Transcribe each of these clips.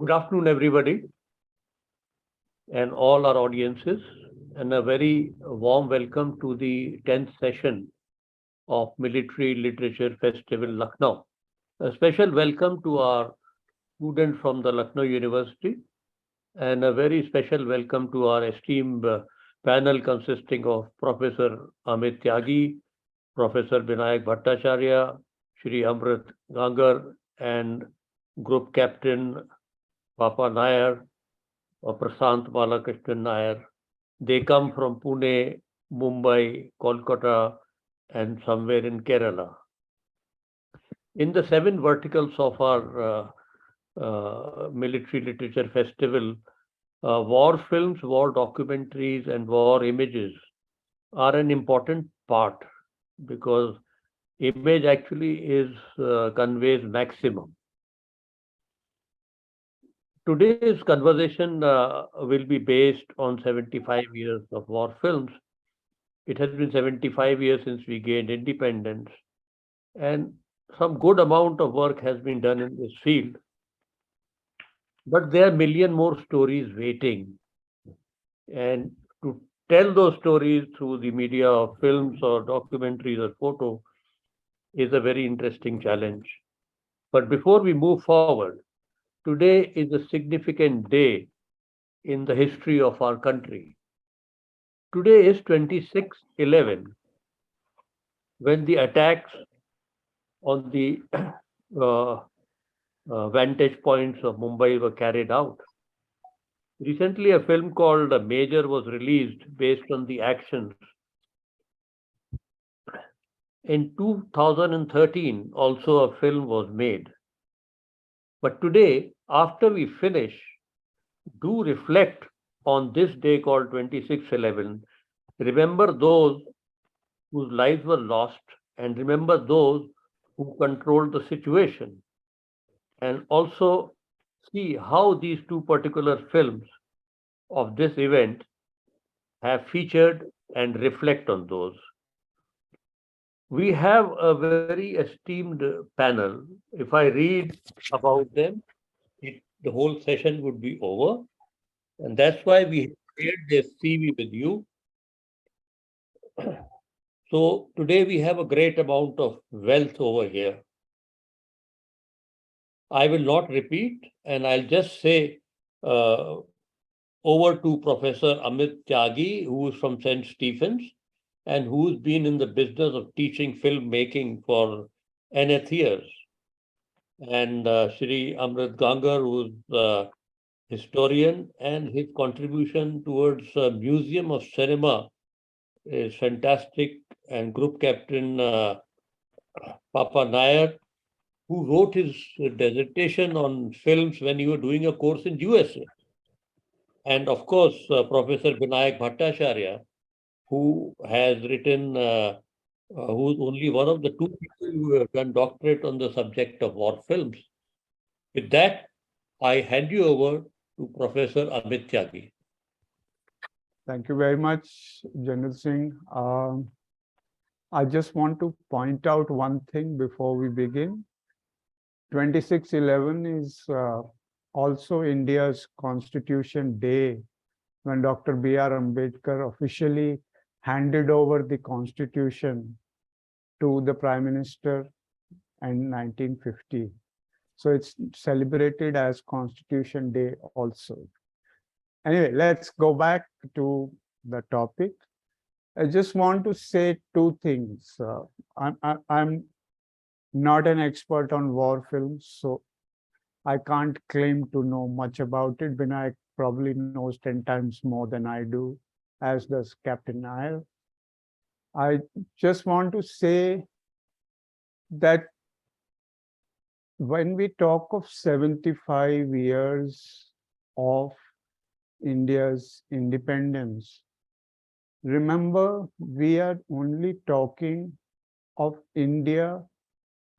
Good afternoon, everybody, and all our audiences, and a very warm welcome to the 10th session of Military Literature Festival Lucknow. A special welcome to our students from the Lucknow University, and a very special welcome to our esteemed panel consisting of Professor Amit Tyagi, Professor Vinayak Bhattacharya, Shri Amrit Gangar, and Group Captain Papa Nair or Prasant Balakrishnan Nair. They come from Pune, Mumbai, Kolkata, and somewhere in Kerala. In the seven verticals of our military literature festival, war films, war documentaries, and war images are an important part because image actually is conveys maximum. Today's conversation will be based on 75 years of war films. It has been 75 years since we gained independence, and some good amount of work has been done in this field. But there are a million more stories waiting, and to tell those stories through the media of films or documentaries or photo is a very interesting challenge. But before we move forward, today is a significant day in the history of our country. Today is 26/11, when the attacks on the uh, vantage points of Mumbai were carried out. Recently, a film called Major was released based on the actions. In 2013, also a film was made. But today, after we finish, do reflect on this day called 26/11. Remember those whose lives were lost and remember those who controlled the situation. And also see how these two particular films of this event have featured and reflect on those. We have a very esteemed panel. If I read about them, the whole session would be over. And that's why we shared this CV with you. So today we have a great amount of wealth over here. I will not repeat, and I'll just say uh, over to Professor Amit Tyagi, who is from St. Stephen's and who's been in the business of teaching filmmaking for nth years. And Shri Amrit Gangar, who's a historian, and his contribution towards Museum of Cinema is fantastic. And Group Captain Papa Nair, who wrote his dissertation on films when he was doing a course in USA. And of course, Professor Vinayak Bhattacharya, who has written, who's only one of the two people who have done doctorate on the subject of war films. With that, I hand you over to Professor Amit Tyagi. Thank you very much, General Singh. I just want to point out one thing before we begin. 26/11 is also India's Constitution Day, when Dr. B.R. Ambedkar officially handed over the Constitution to the Prime Minister in 1950. So it's celebrated as Constitution Day also. Anyway, let's go back to the topic. I just want to say two things. I'm not an expert on war films, so I can't claim to know much about it. Vinayak probably knows 10 times more than I do, as does Captain Nair. I just want to say that when we talk of 75 years of India's independence, remember, we are only talking of India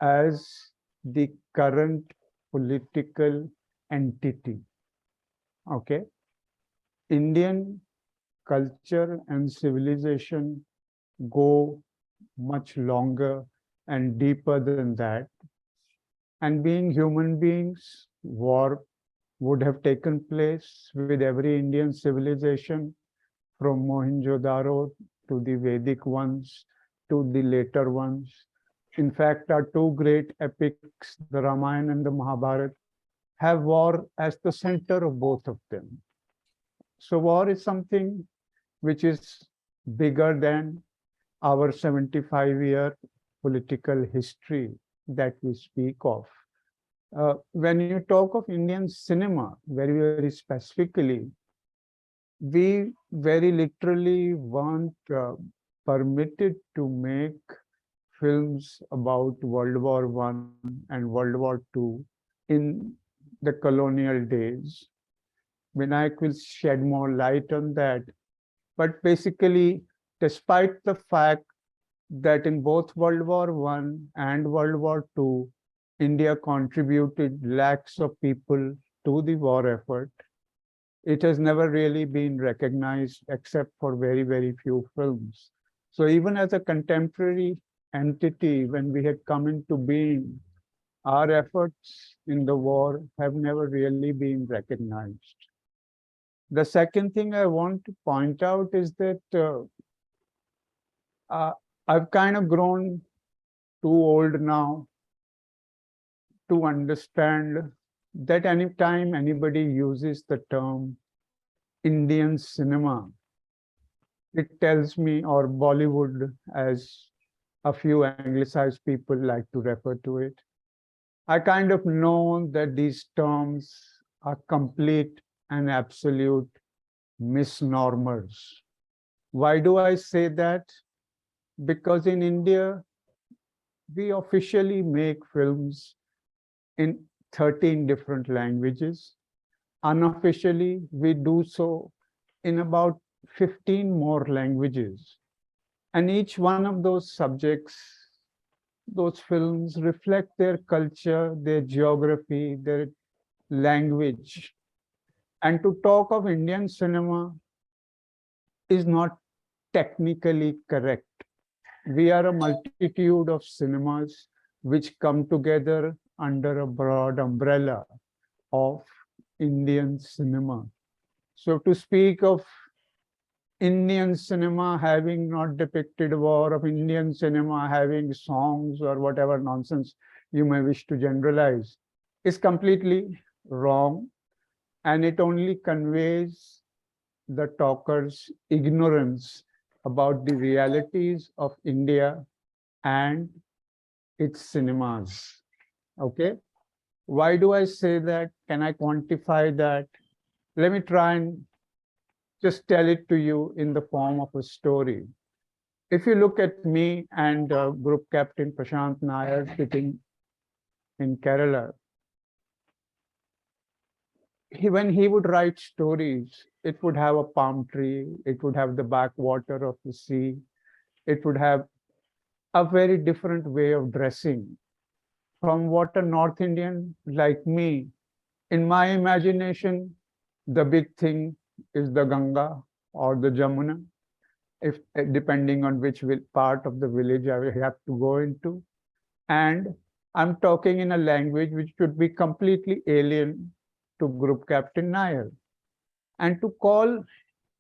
as the current political entity. Okay? Indian culture and civilization go much longer and deeper than that. And being human beings, war would have taken place with every Indian civilization from Mohenjo-daro to the Vedic ones to the later ones. In fact, our two great epics, the Ramayana and the Mahabharata, have war as the center of both of them. So war is something which is bigger than our 75-year political history that we speak of. When you talk of Indian cinema, very, very specifically, we very literally weren't permitted to make films about World War I and World War II in the colonial days. Vinayak will shed more light on that. But basically, despite the fact that in both World War I and World War II, India contributed lakhs of people to the war effort, it has never really been recognized except for very, very few films. So even as a contemporary entity, when we had come into being, our efforts in the war have never really been recognized. The second thing I want to point out is that I've kind of grown too old now to understand that anytime anybody uses the term Indian cinema, it tells me, or Bollywood, as a few anglicized people like to refer to it, I kind of know that these terms are complete and absolute misnomers. Why do I say that? Because in India, we officially make films in 13 different languages. Unofficially, we do so in about 15 more languages. And each one of those subjects, those films reflect their culture, their geography, their language. And to talk of Indian cinema is not technically correct. We are a multitude of cinemas which come together under a broad umbrella of Indian cinema. So to speak of Indian cinema having not depicted war, of Indian cinema having songs or whatever nonsense you may wish to generalize, is completely wrong, and it only conveys the talker's ignorance about the realities of India and its cinemas. Okay? Why do I say that? Can I quantify that? Let me try and just tell it to you in the form of a story. If you look at me and Group Captain Prashant Nair sitting in Kerala, when he would write stories, it would have a palm tree, it would have the backwater of the sea, it would have a very different way of dressing from what a North Indian like me, in my imagination, the big thing is the Ganga or the Jamuna, if depending on which part of the village I will have to go into. And I'm talking in a language which should be completely alien to Group Captain Nair. And to call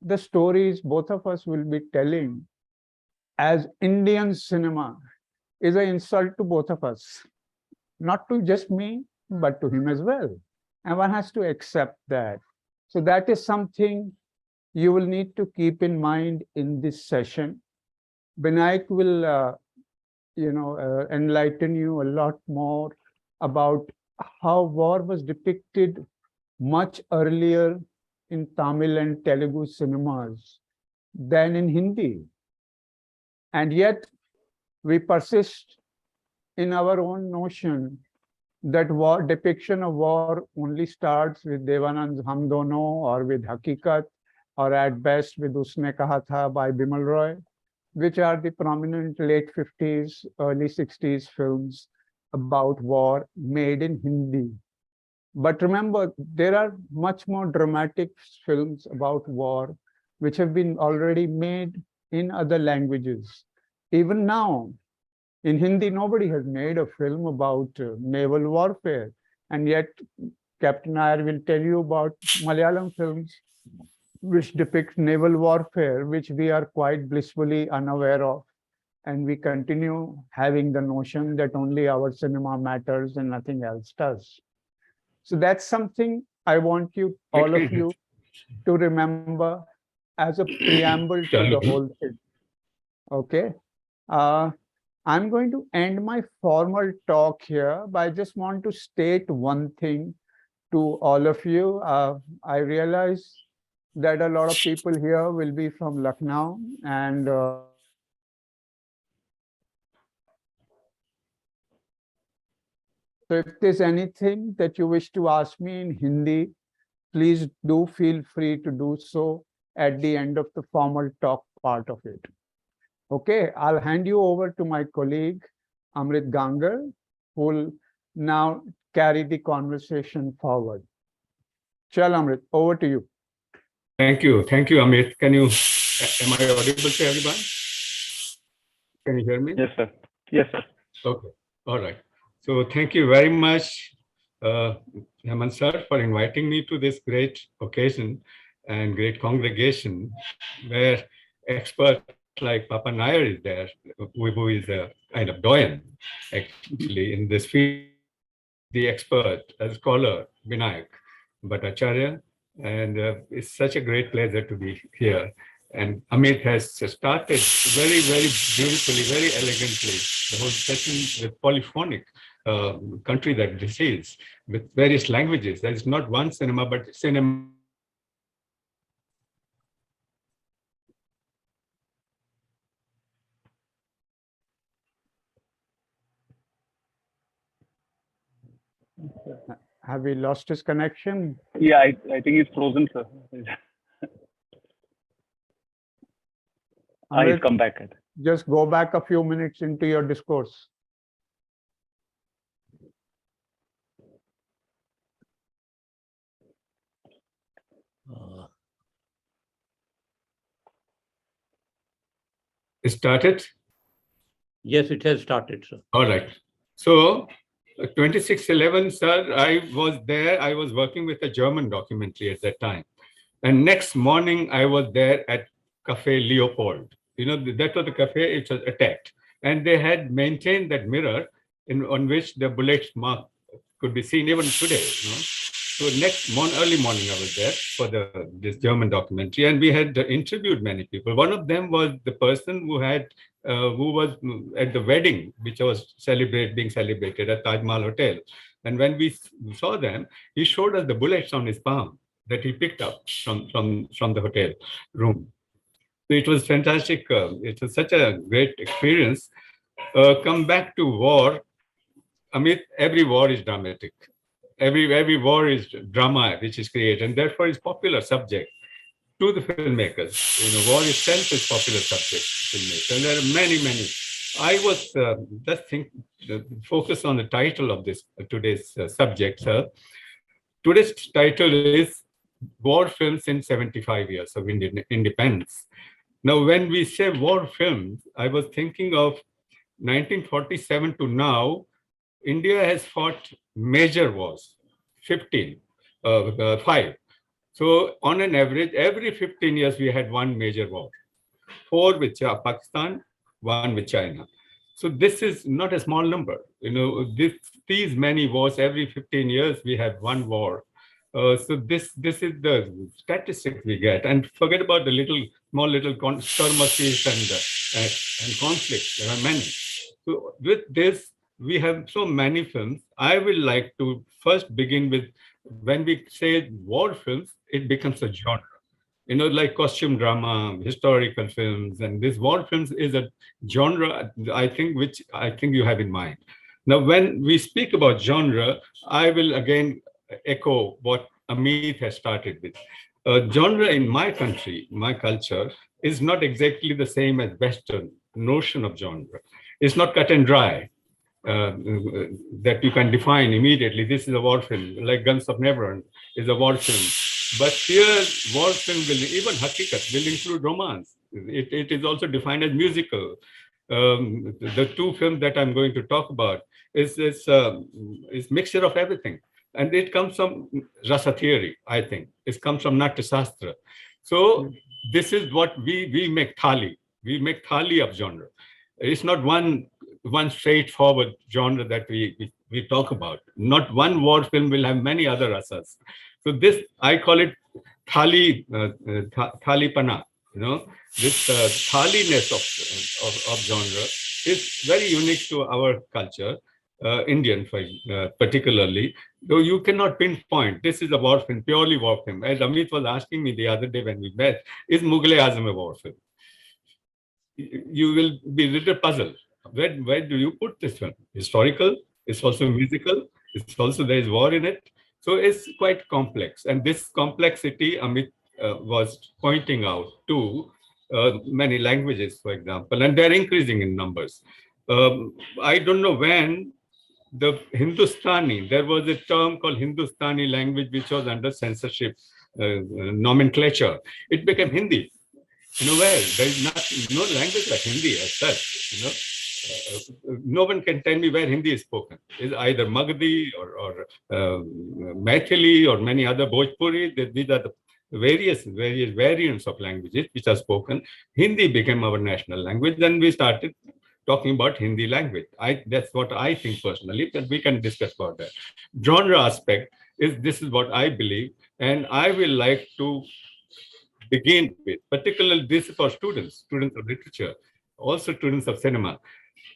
the stories both of us will be telling as Indian cinema is an insult to both of us. Not to just me, but to him as well. And one has to accept that. So that is something you will need to keep in mind in this session. Binayak will, enlighten you a lot more about how war was depicted much earlier in Tamil and Telugu cinemas than in Hindi. And yet we persist in our own notion that war depiction of war only starts with Devanand's Hum Dono or with Hakikat or at best with Usne Kaha Tha by Bimal Roy, which are the prominent late 50s, early 60s films about war made in Hindi. But remember, there are much more dramatic films about war which have been already made in other languages. Even now, in Hindi, nobody has made a film about naval warfare. And yet, Captain Iyer will tell you about Malayalam films which depict naval warfare, which we are quite blissfully unaware of. And we continue having the notion that only our cinema matters and nothing else does. So that's something I want you, all of you, to remember as a preamble to the whole thing. Okay. I'm going to end my formal talk here, but I just want to state one thing to all of you. I realize that a lot of people here will be from Lucknow, and so if there's anything that you wish to ask me in Hindi, please do feel free to do so at the end of the formal talk part of it. Okay, I'll hand you over to my colleague, Amrit Gangar, who will now carry the conversation forward. Chal, Amrit, over to you. Thank you, Amit. Am I audible to everyone? Can you hear me? Yes, sir. Yes, sir. Okay, all right. So thank you very much, Hemant sir, for inviting me to this great occasion and great congregation where experts like Papa Nair is there, who is a kind of doyen, actually, in this field. The expert, a scholar, Vinayak Bhattacharya, and it's such a great pleasure to be here. And Amit has started very, very beautifully, very elegantly, the whole session with polyphonic country that this is, with various languages. There is not one cinema, but cinema. Have we lost his connection? Yeah, I think he's frozen, sir. He's Amrit, come back. just go back a few minutes into your discourse. Started? Yes, it has started, sir. All right. So 2611, sir, I was there. I was working with a German documentary at that time. And next morning, I was there at Cafe Leopold. You know, that was the cafe, it was attacked. And they had maintained that mirror on which the bullet mark could be seen even today. You know? So early morning, I was there for this German documentary, and we had interviewed many people. One of them was the person who was at the wedding, which was being celebrated at Taj Mahal Hotel. And when we saw them, he showed us the bullets on his palm that he picked up from the hotel room. So it was fantastic. It was such a great experience. Come back to war. Amit, every war is dramatic. Every war is drama which is created, and therefore is popular subject to the filmmakers. You know, war itself is popular subject to filmmakers. And there are many. I was just focus on the title of this today's subject, sir. Today's title is War Films in 75 Years of Independence. Now, when we say war films, I was thinking of 1947 to now. India has fought major wars, 5. So on an average, every 15 years, we had one major war, 4 with Pakistan, 1 with China. So this is not a small number. You know, these many wars, every 15 years, we have one war. So this is the statistic we get. And forget about the small little skirmishes and conflicts. There are many. So with this, we have so many films. I will like to first begin with, when we say war films, it becomes a genre. You know, like costume drama, historical films, and this war films is a genre, which I think you have in mind. Now, when we speak about genre, I will again echo what Amit has started with. Genre in my country, my culture, is not exactly the same as Western notion of genre. It's not cut and dry. That you can define immediately. This is a war film, like Guns of Neverland is a war film. But here, war film even Hakikat, will include romance. It is also defined as musical. The 2 films that I'm going to talk about is mixture of everything. And it comes from rasa theory, I think. It comes from Natya Shastra. So this is what we make thali. We make thali of genre. It's not one straightforward genre that we talk about. Not one war film will have many other rasas. So this, I call it thali, thali pana. You know, this thaliness of genre is very unique to our culture, Indian particularly. Though you cannot pinpoint, this is a war film, purely war film. As Amit was asking me the other day when we met, is Mughal-e-Azam a war film? You will be a little puzzled. Where do you put this film? Historical, it's also musical, it's also there is war in it. So it's quite complex. And this complexity, Amit was pointing out to many languages, for example, and they're increasing in numbers. I don't know when the Hindustani, there was a term called Hindustani language which was under censorship nomenclature. It became Hindi. You know, where there is no language like Hindi as such. You know, no one can tell me where Hindi is spoken. It's either Magadhi or Maithili or many other Bhojpuri. These are the various variants of languages which are spoken. Hindi became our national language. Then we started talking about Hindi language. That's what I think personally, but we can discuss about that. Genre aspect is, this is what I believe, and I will like to begin with, particularly this is for students of literature, also students of cinema.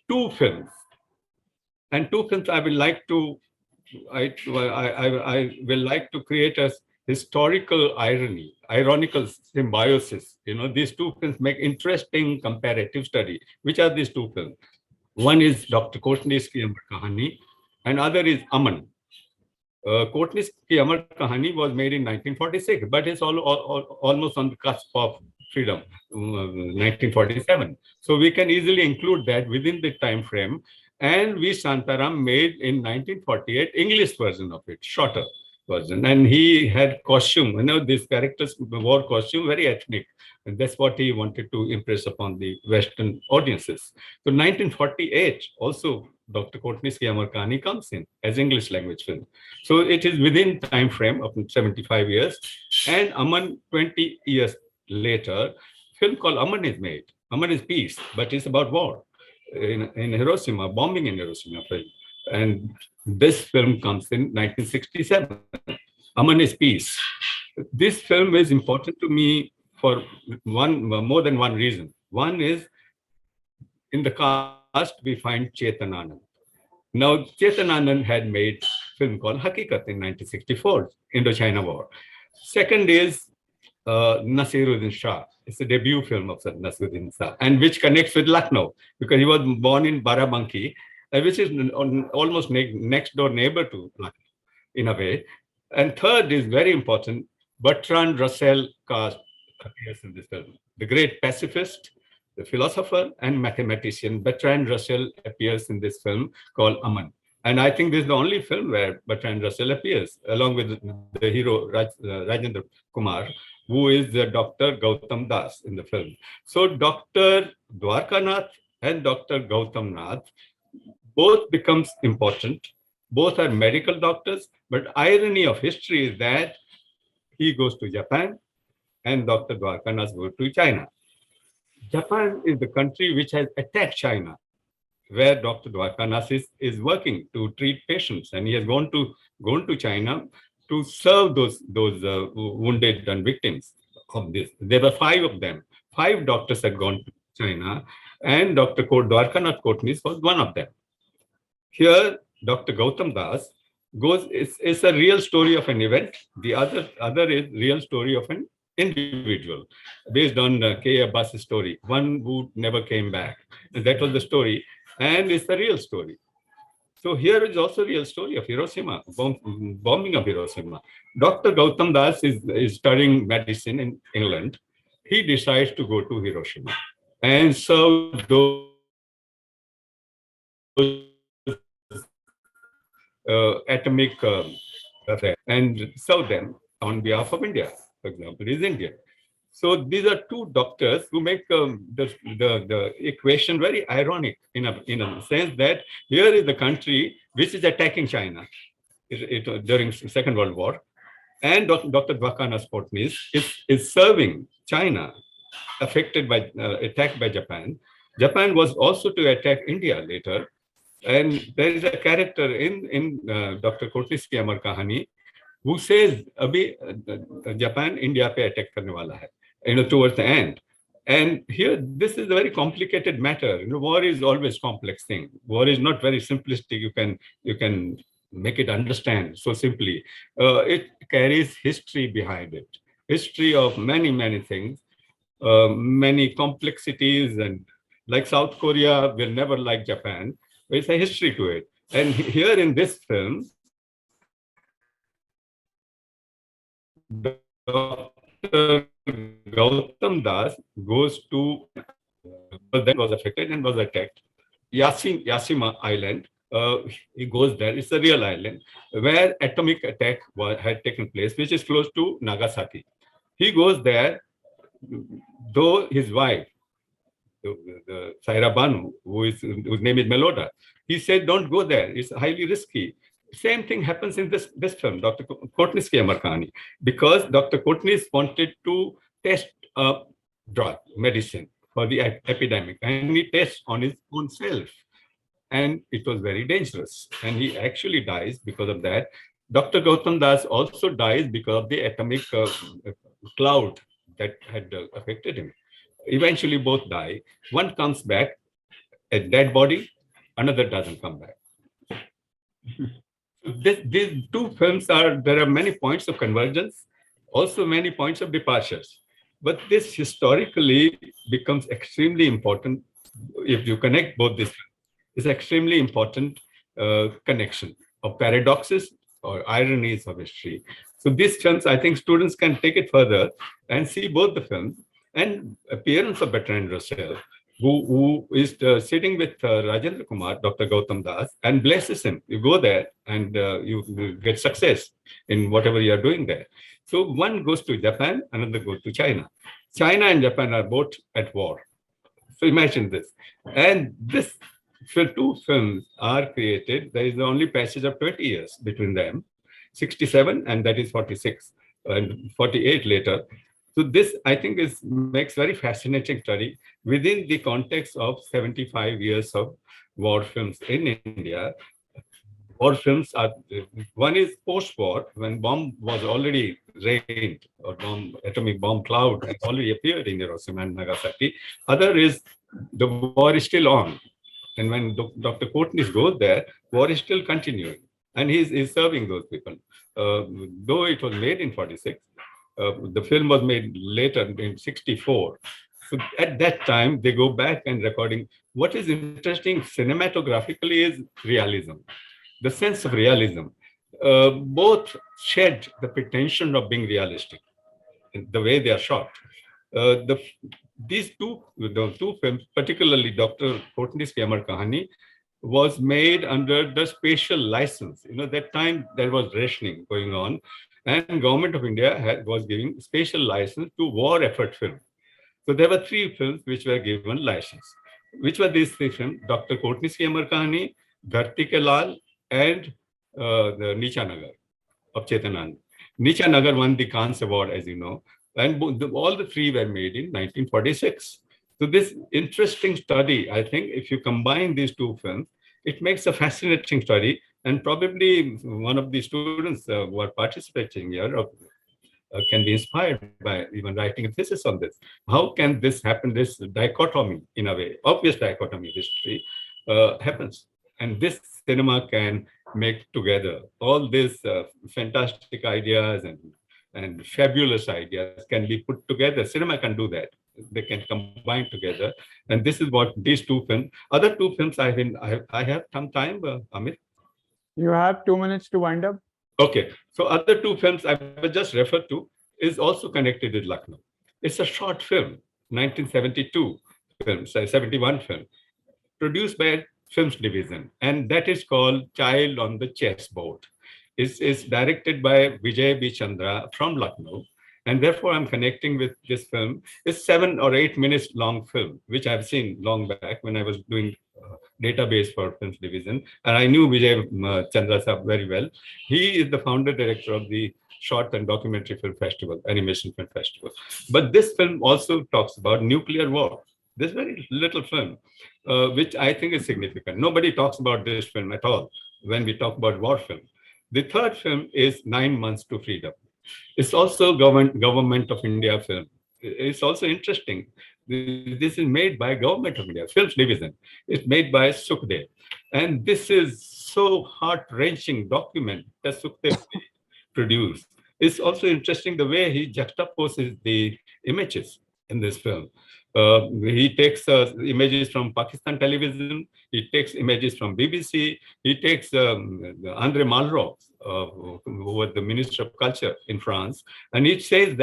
Two films I will like to, I will like to create a historical ironical symbiosis. You know, these two films make interesting comparative study. Which are these two films? One is Dr. Kotnis Ki Amar Kahani, and other is Aman. Kotnis Ki Amar Kahani was made in 1946, but it's almost on the cusp of freedom, 1947. So we can easily include that within the time frame. And V. Shantaram made in 1948 English version of it, shorter version. And he had costume, you know, these characters wore costume, very ethnic. And that's what he wanted to impress upon the Western audiences. So 1948, also Dr. Kotnis Ki Amar Kahani comes in as English language film. So it is within time frame of 75 years. And Aman, 20 years later, film called Aman is made. Aman is peace, but it's about war in Hiroshima, bombing in Hiroshima. And this film comes in 1967. Aman is peace. This film is important to me for more than one reason. One is, in the cast, we find Chetan Anand. Now, Chetan Anand had made a film called Hakikat in 1964, Indochina War. Second is Nasiruddin Shah. It's a debut film of Nasiruddin Shah, and which connects with Lucknow, because he was born in Barabanki, which is almost next door neighbor to Lucknow, in a way. And third is very important, Bertrand Russell cast appears in this film. The great pacifist, the philosopher and mathematician Bertrand Russell appears in this film called Aman. And I think this is the only film where Bertrand Russell appears, along with the hero Rajendra Kumar, who is the Dr. Gautam Das in the film. So Dr. Dwarkanath and Dr. Gautam Nath both becomes important. Both are medical doctors, but irony of history is that he goes to Japan and Dr. Dwarkanath goes to China. Japan is the country which has attacked China, where Dr. Dwarkanath is working to treat patients, and he has gone to China to serve those wounded and victims of this. There were 5 of them. 5 doctors had gone to China, and Dr. Dwarkanath Kotnis was one of them. Here, Dr. Gautam Das goes, it's a real story of an event. The other is real story of an individual, based on K. Abbas's story, one who never came back. And that was the story, and it's a real story. So here is also a real story of Hiroshima, bombing of Hiroshima. Dr. Gautam Das is studying medicine in England. He decides to go to Hiroshima and serve those atomic and serve them on behalf of India. For example, he's Indian. So these are 2 doctors who make the equation very ironic in a sense that here is the country which is attacking China. during Second World War. And Dr. Dwakana Spotnis is serving China, affected by attacked by Japan. Japan was also to attack India later. And there is a character in Dr. Kotnis Amar Kahani who says, "Abhi Japan India pe attack karne wala hai," towards the end. And here, this is a very complicated matter. War is always complex thing. War is not very simplistic. You can make it understand so simply. It carries history behind it, history of many things, many complexities, and like South Korea will never like Japan. It's a history to it. And here in this film, Dr. Gautam Das goes to, that was affected and was attacked. Yashima Island, he goes there. It's a real island where atomic attack had taken place, which is close to Nagasaki. He goes there, though his wife, the Saira Banu, whose name is Meloda, he said, "Don't go there. It's highly risky." Same thing happens in this film, Dr. Kotnis Amar Kahani, because Dr. Kotnis wanted to test a drug, medicine for the epidemic, and he tests on his own self. And it was very dangerous. And he actually dies because of that. Dr. Gautam Das also dies because of the atomic cloud that had affected him. Eventually, both die. One comes back, a dead body, another doesn't come back. These two films there are many points of convergence, also many points of departures. But this historically becomes extremely important if you connect both these. It's extremely important connection of paradoxes or ironies of history. So these films, I think students can take it further and see both the films. And appearance of Bertrand Russell, who is sitting with Rajendra Kumar, Dr. Gautam Das, and blesses him. You go there and you get success in whatever you are doing there. So one goes to Japan, another goes to China. China and Japan are both at war. So imagine this. And this two films are created. There is the only passage of 20 years between them, 67 and that is 46 and 48 later. So this, I think, makes very fascinating study within the context of 75 years of war films in India. War films are, one is post-war, when bomb was already rained, or atomic bomb cloud has already appeared in Hiroshima and Nagasaki. Other is the war is still on. And when Dr. Kotnis goes there, war is still continuing. And he's serving those people. Though it was made in 46, the film was made later in 64. So at that time, they go back and recording. What is interesting cinematographically is realism, the sense of realism. Both shed the pretension of being realistic in the way they are shot. These two films, particularly Dr. Kotnis Amar Kahani, was made under the special license. That time there was rationing going on, and Government of India was giving special license to war effort film. So there were three films which were given license. Which were these three films? Dr. Kotnis Amar Kahani, Dharti Ke Lal, and the Nicha Nagar of Chetanand. Nicha Nagar won the Cannes Award, as you know, and all the three were made in 1946. So this interesting study, I think, if you combine these two films, it makes a fascinating study. And probably one of the students who are participating here can be inspired by even writing a thesis on this. How can this happen? This dichotomy, in a way, obvious dichotomy history happens. And this cinema can make together all these fantastic ideas and fabulous ideas can be put together. Cinema can do that. They can combine together. And this is what these two films, other two films, I have some time, Amit. You have 2 minutes to wind up. Okay. So other two films I was just referred to is also connected with Lucknow. It's a short film, 1972 film, 71 film, produced by Films Division. And that is called Child on the Chessboard. It's directed by Vijay B. Chandra from Lucknow. And therefore, I'm connecting with this film. It's 7 or 8 minutes long film, which I've seen long back when I was doing database for films division. And I knew Vijay Chandra Saab very well. He is the founder director of the Short and Documentary Film Festival, Animation Film Festival. But this film also talks about nuclear war. This very little film, which I think is significant. Nobody talks about this film at all when we talk about war film. The third film is 9 Months to Freedom. It's also government of India film. It's also interesting. This is made by Government of India, Films Division. It's made by Sukhdev. And this is so heart-wrenching document that Sukhdev produced. It's also interesting the way he juxtaposes the images in this film. He takes images from Pakistan television, he takes images from BBC, he takes André Malraux, who was the Minister of Culture in France, and he says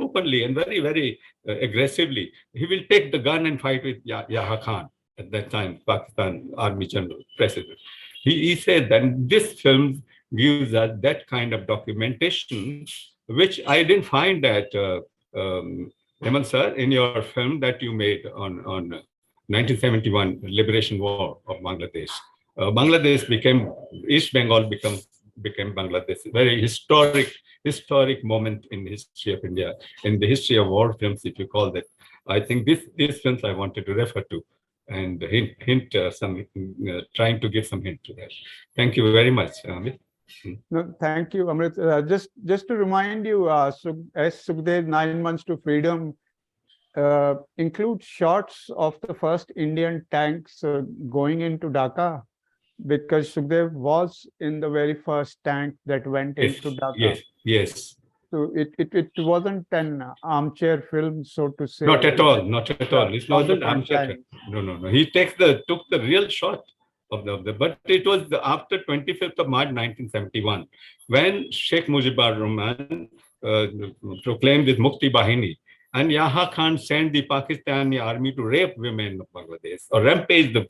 openly and very, very aggressively, he will take the gun and fight with Yahya Khan, at that time, Pakistan Army General, President. He said that this film gives us that kind of documentation, which I didn't find that Hemant sir, in your film that you made on 1971 Liberation War of Bangladesh. Bangladesh became, East Bengal became Bangladesh. Very historic moment in the history of India, in the history of war films, if you call that. I think these films I wanted to refer to and trying to give some hint to that. Thank you very much, Amit. No, thank you, Amrit. Just to remind you, as Sukhdev 9 Months to Freedom includes shots of the first Indian tanks going into Dhaka, because Sukhdev was in the very first tank that went into Dhaka. Yes. So it wasn't an armchair film, so to say. Not at all. It wasn't armchair film. No. He took the real shot of the but it was after 25th of March 1971 when Sheikh Mujibur Rahman proclaimed this Mukti Bahini, and Yahya Khan sent the Pakistani army to rape women of Bangladesh or rampage the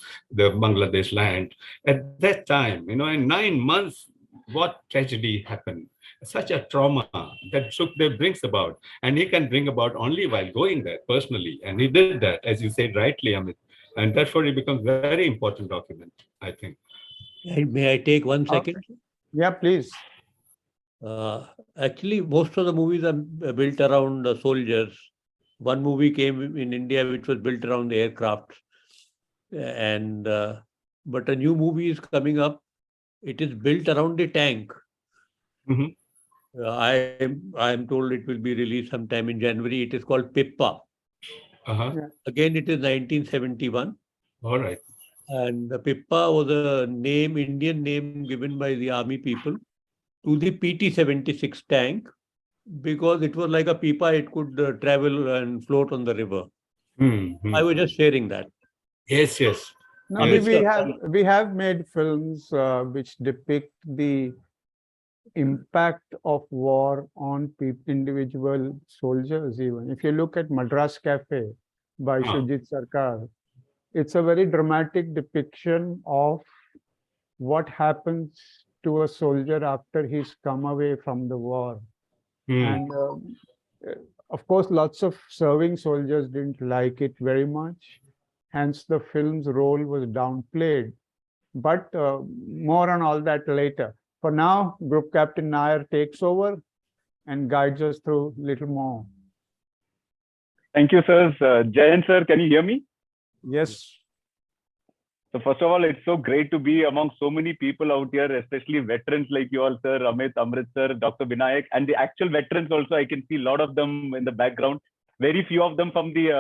Bangladesh land. At that time, in 9 months, what tragedy happened? Such a trauma that Sukhdev brings about, and he can bring about only while going there personally. And he did that, as you said rightly, Amit. And therefore, it becomes very important document, I think. May I take 1 second? Yeah, please. Actually, most of the movies are built around soldiers. One movie came in India which was built around the aircraft, but a new movie is coming up. It is built around a tank. Mm-hmm. I am told it will be released sometime in January. It is called Pippa. Again, it is 1971. All right. And the Pippa was a Indian name given by the army people to the PT-76 tank, because it was like a pipa. It could travel and float on the river. Mm-hmm. I was just sharing that. Yes. No, we have made films which depict the impact of war on individual soldiers. Even if you look at Madras Cafe by Shujit Sarkar, it's a very dramatic depiction of what happens to a soldier after he's come away from the war. And of course, lots of serving soldiers didn't like it very much. Hence, the film's role was downplayed. But more on all that later. For now, Group Captain Nair takes over and guides us through a little more. Thank you, sir. Jayant, sir, can you hear me? Yes. So first of all, it's so great to be among so many people out here, especially veterans like you all, sir, Amit, Amrit, sir, Dr. Vinayak, and the actual veterans also. I can see a lot of them in the background. Very few of them from the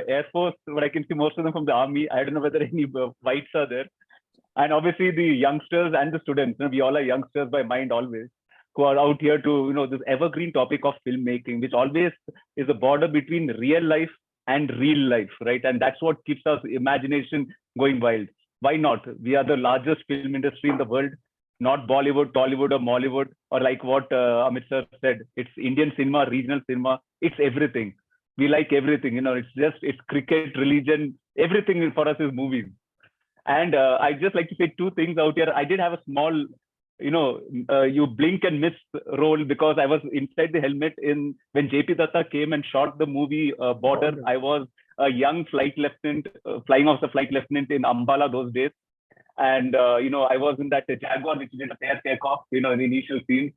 Air Force, but I can see most of them from the Army. I don't know whether any whites are there. And obviously the youngsters and the students. We all are youngsters by mind always, who are out here to this evergreen topic of filmmaking, which always is a border between real life and real life, right? And that's what keeps our imagination going wild. Why not? We are the largest film industry in the world, not Bollywood, Tollywood, or Mollywood, or like what Amit sir said, it's Indian cinema, regional cinema, it's everything. We like everything, it's cricket, religion, everything for us is movies. And I just like to say two things out here. I did have a small you blink and miss role because I was inside the helmet in when JP Datta came and shot the movie Border. Border. I was a young flight lieutenant, flying officer flight lieutenant in Ambala those days. And, I was in that Jaguar, which did a fair takeoff, in the initial scenes.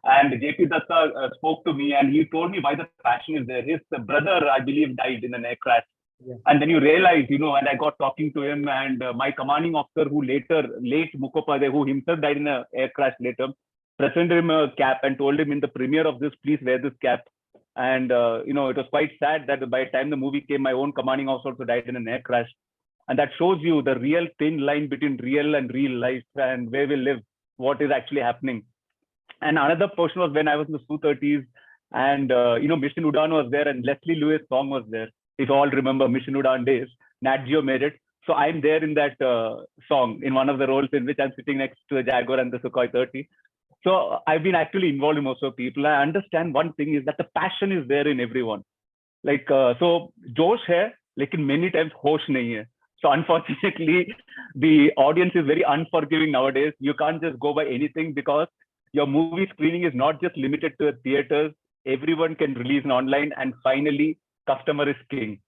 And JP Datta spoke to me and he told me why the passion is there. His brother, I believe, died in an air crash. Yeah. And then you realize, and I got talking to him and my commanding officer who late Mukhopadhyay, who himself died in an air crash later, presented him a cap and told him in the premiere of this, please wear this cap. And, it was quite sad that by the time the movie came, my own commanding officer also died in an air crash. And that shows you the real thin line between real and real life and where we live, what is actually happening. And another portion was when I was in the Su-30s and, Mission Udan was there and Leslie Lewis' song was there. If you all remember Mission Udan days, Nat Geo made it. So I'm there in that song in one of the roles in which I'm sitting next to the Jaguar and the Sukhoi 30. So I've been actually involved in most of people. I understand one thing is that the passion is there in everyone. Like, so Josh hai, lekin many times hosh nahi hai. So unfortunately, the audience is very unforgiving nowadays. You can't just go by anything because your movie screening is not just limited to theaters. Everyone can release it online. And finally, customer is king.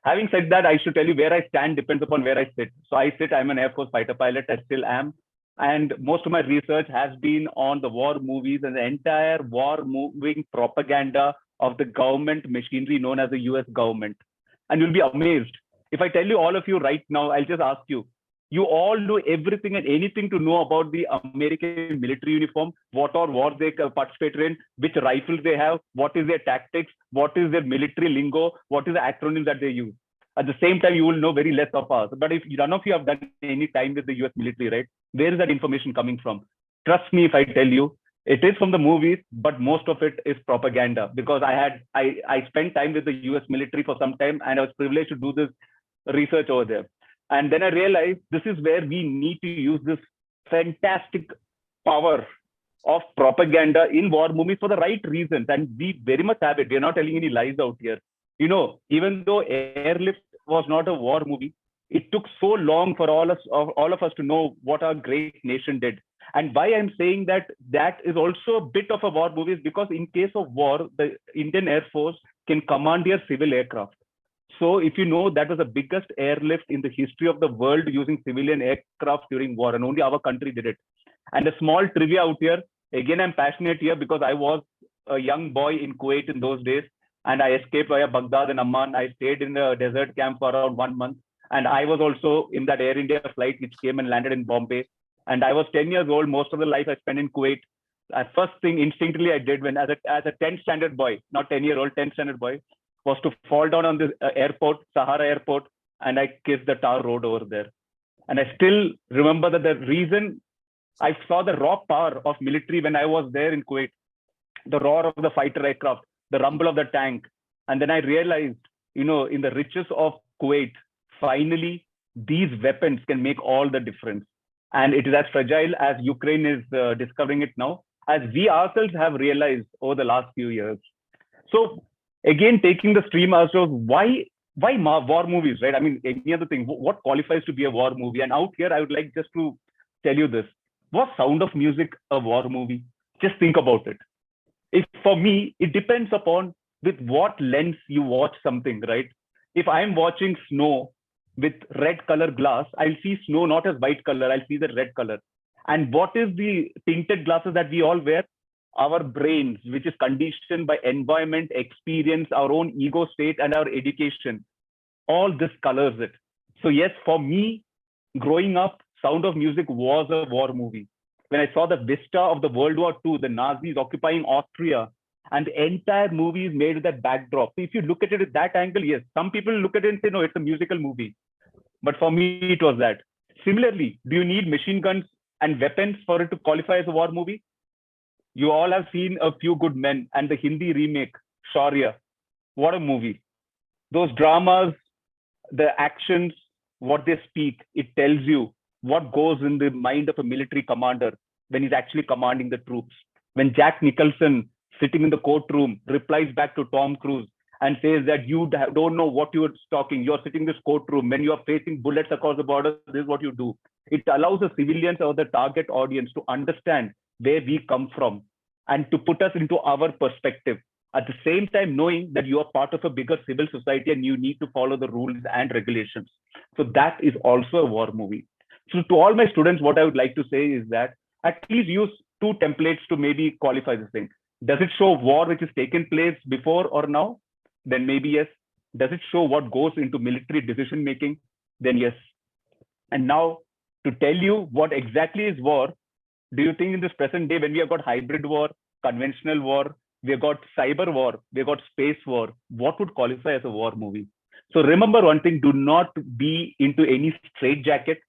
Having said that, I should tell you where I stand depends upon where I sit. So I'm an Air Force fighter pilot. I still am. And most of my research has been on the war movies and the entire war moving propaganda of the government machinery known as the US government. And you'll be amazed. If I tell you all of you right now, I'll just ask you, you all know everything and anything to know about the American military uniform, what all wars they participate in, which rifles they have, what is their tactics, what is their military lingo, what is the acronyms that they use. At the same time, you will know very less of us. But if none of you have done any time with the US military, right, where is that information coming from? Trust me if I tell you, it is from the movies, but most of it is propaganda because I spent time with the US military for some time and I was privileged to do this research over there. And then I realized this is where we need to use this fantastic power of propaganda in war movies for the right reasons. And we very much have it. We're not telling any lies out here. Even though Airlift was not a war movie, it took so long for all of us to know what our great nation did. And why I'm saying that is also a bit of a war movie is because in case of war, the Indian Air Force can commandeer civil aircraft. So if you know, that was the biggest airlift in the history of the world using civilian aircraft during war, and only our country did it. And a small trivia out here, again, I'm passionate here because I was a young boy in Kuwait in those days, and I escaped via Baghdad and Amman. I stayed in the desert camp for around 1 month, and I was also in that Air India flight which came and landed in Bombay. And I was 10 years old. Most of the life I spent in Kuwait. First thing instinctively I did when as a 10th standard boy, not 10-year-old, 10th standard boy, was to fall down on this airport, Sahara airport, and I kissed the tar road over there. And I still remember that the reason I saw the raw power of military when I was there in Kuwait, the roar of the fighter aircraft, the rumble of the tank. And then I realized, in the riches of Kuwait, finally, these weapons can make all the difference. And it is as fragile as Ukraine is discovering it now, as we ourselves have realized over the last few years. So again, taking the stream ourselves, why war movies, right? I mean, any other thing, what qualifies to be a war movie? And out here, I would like just to tell you this. Was Sound of Music a war movie? Just think about it. If for me, it depends upon with what lens you watch something, right? If I'm watching snow with red color glass, I'll see snow not as white color, I'll see the red color. And what is the tinted glasses that we all wear? Our brains, which is conditioned by environment, experience, our own ego state, and our education. All this colors it. So yes, for me, growing up, Sound of Music was a war movie. When I saw the vista of the World War II, the Nazis occupying Austria, and the entire movie is made with that backdrop. So if you look at it at that angle, yes, some people look at it and say, no, it's a musical movie. But for me, it was that. Similarly, do you need machine guns and weapons for it to qualify as a war movie? You all have seen A Few Good Men and the Hindi remake, Shaurya. What a movie. Those dramas, the actions, what they speak, it tells you what goes in the mind of a military commander when he's actually commanding the troops. When Jack Nicholson, sitting in the courtroom, replies back to Tom Cruise and says that you don't know what you're talking. You're sitting in this courtroom. When you're facing bullets across the border, this is what you do. It allows the civilians or the target audience to understand where we come from and to put us into our perspective. At the same time, knowing that you are part of a bigger civil society and you need to follow the rules and regulations. So that is also a war movie. So to all my students, what I would like to say is that at least use two templates to maybe qualify this thing. Does it show war which has taken place before or now? Then maybe yes. Does it show what goes into military decision making? Then yes. And now to tell you what exactly is war, do you think in this present day when we have got hybrid war, conventional war, we have got cyber war, we have got space war, what would qualify as a war movie? So remember one thing, do not be into any straitjacket.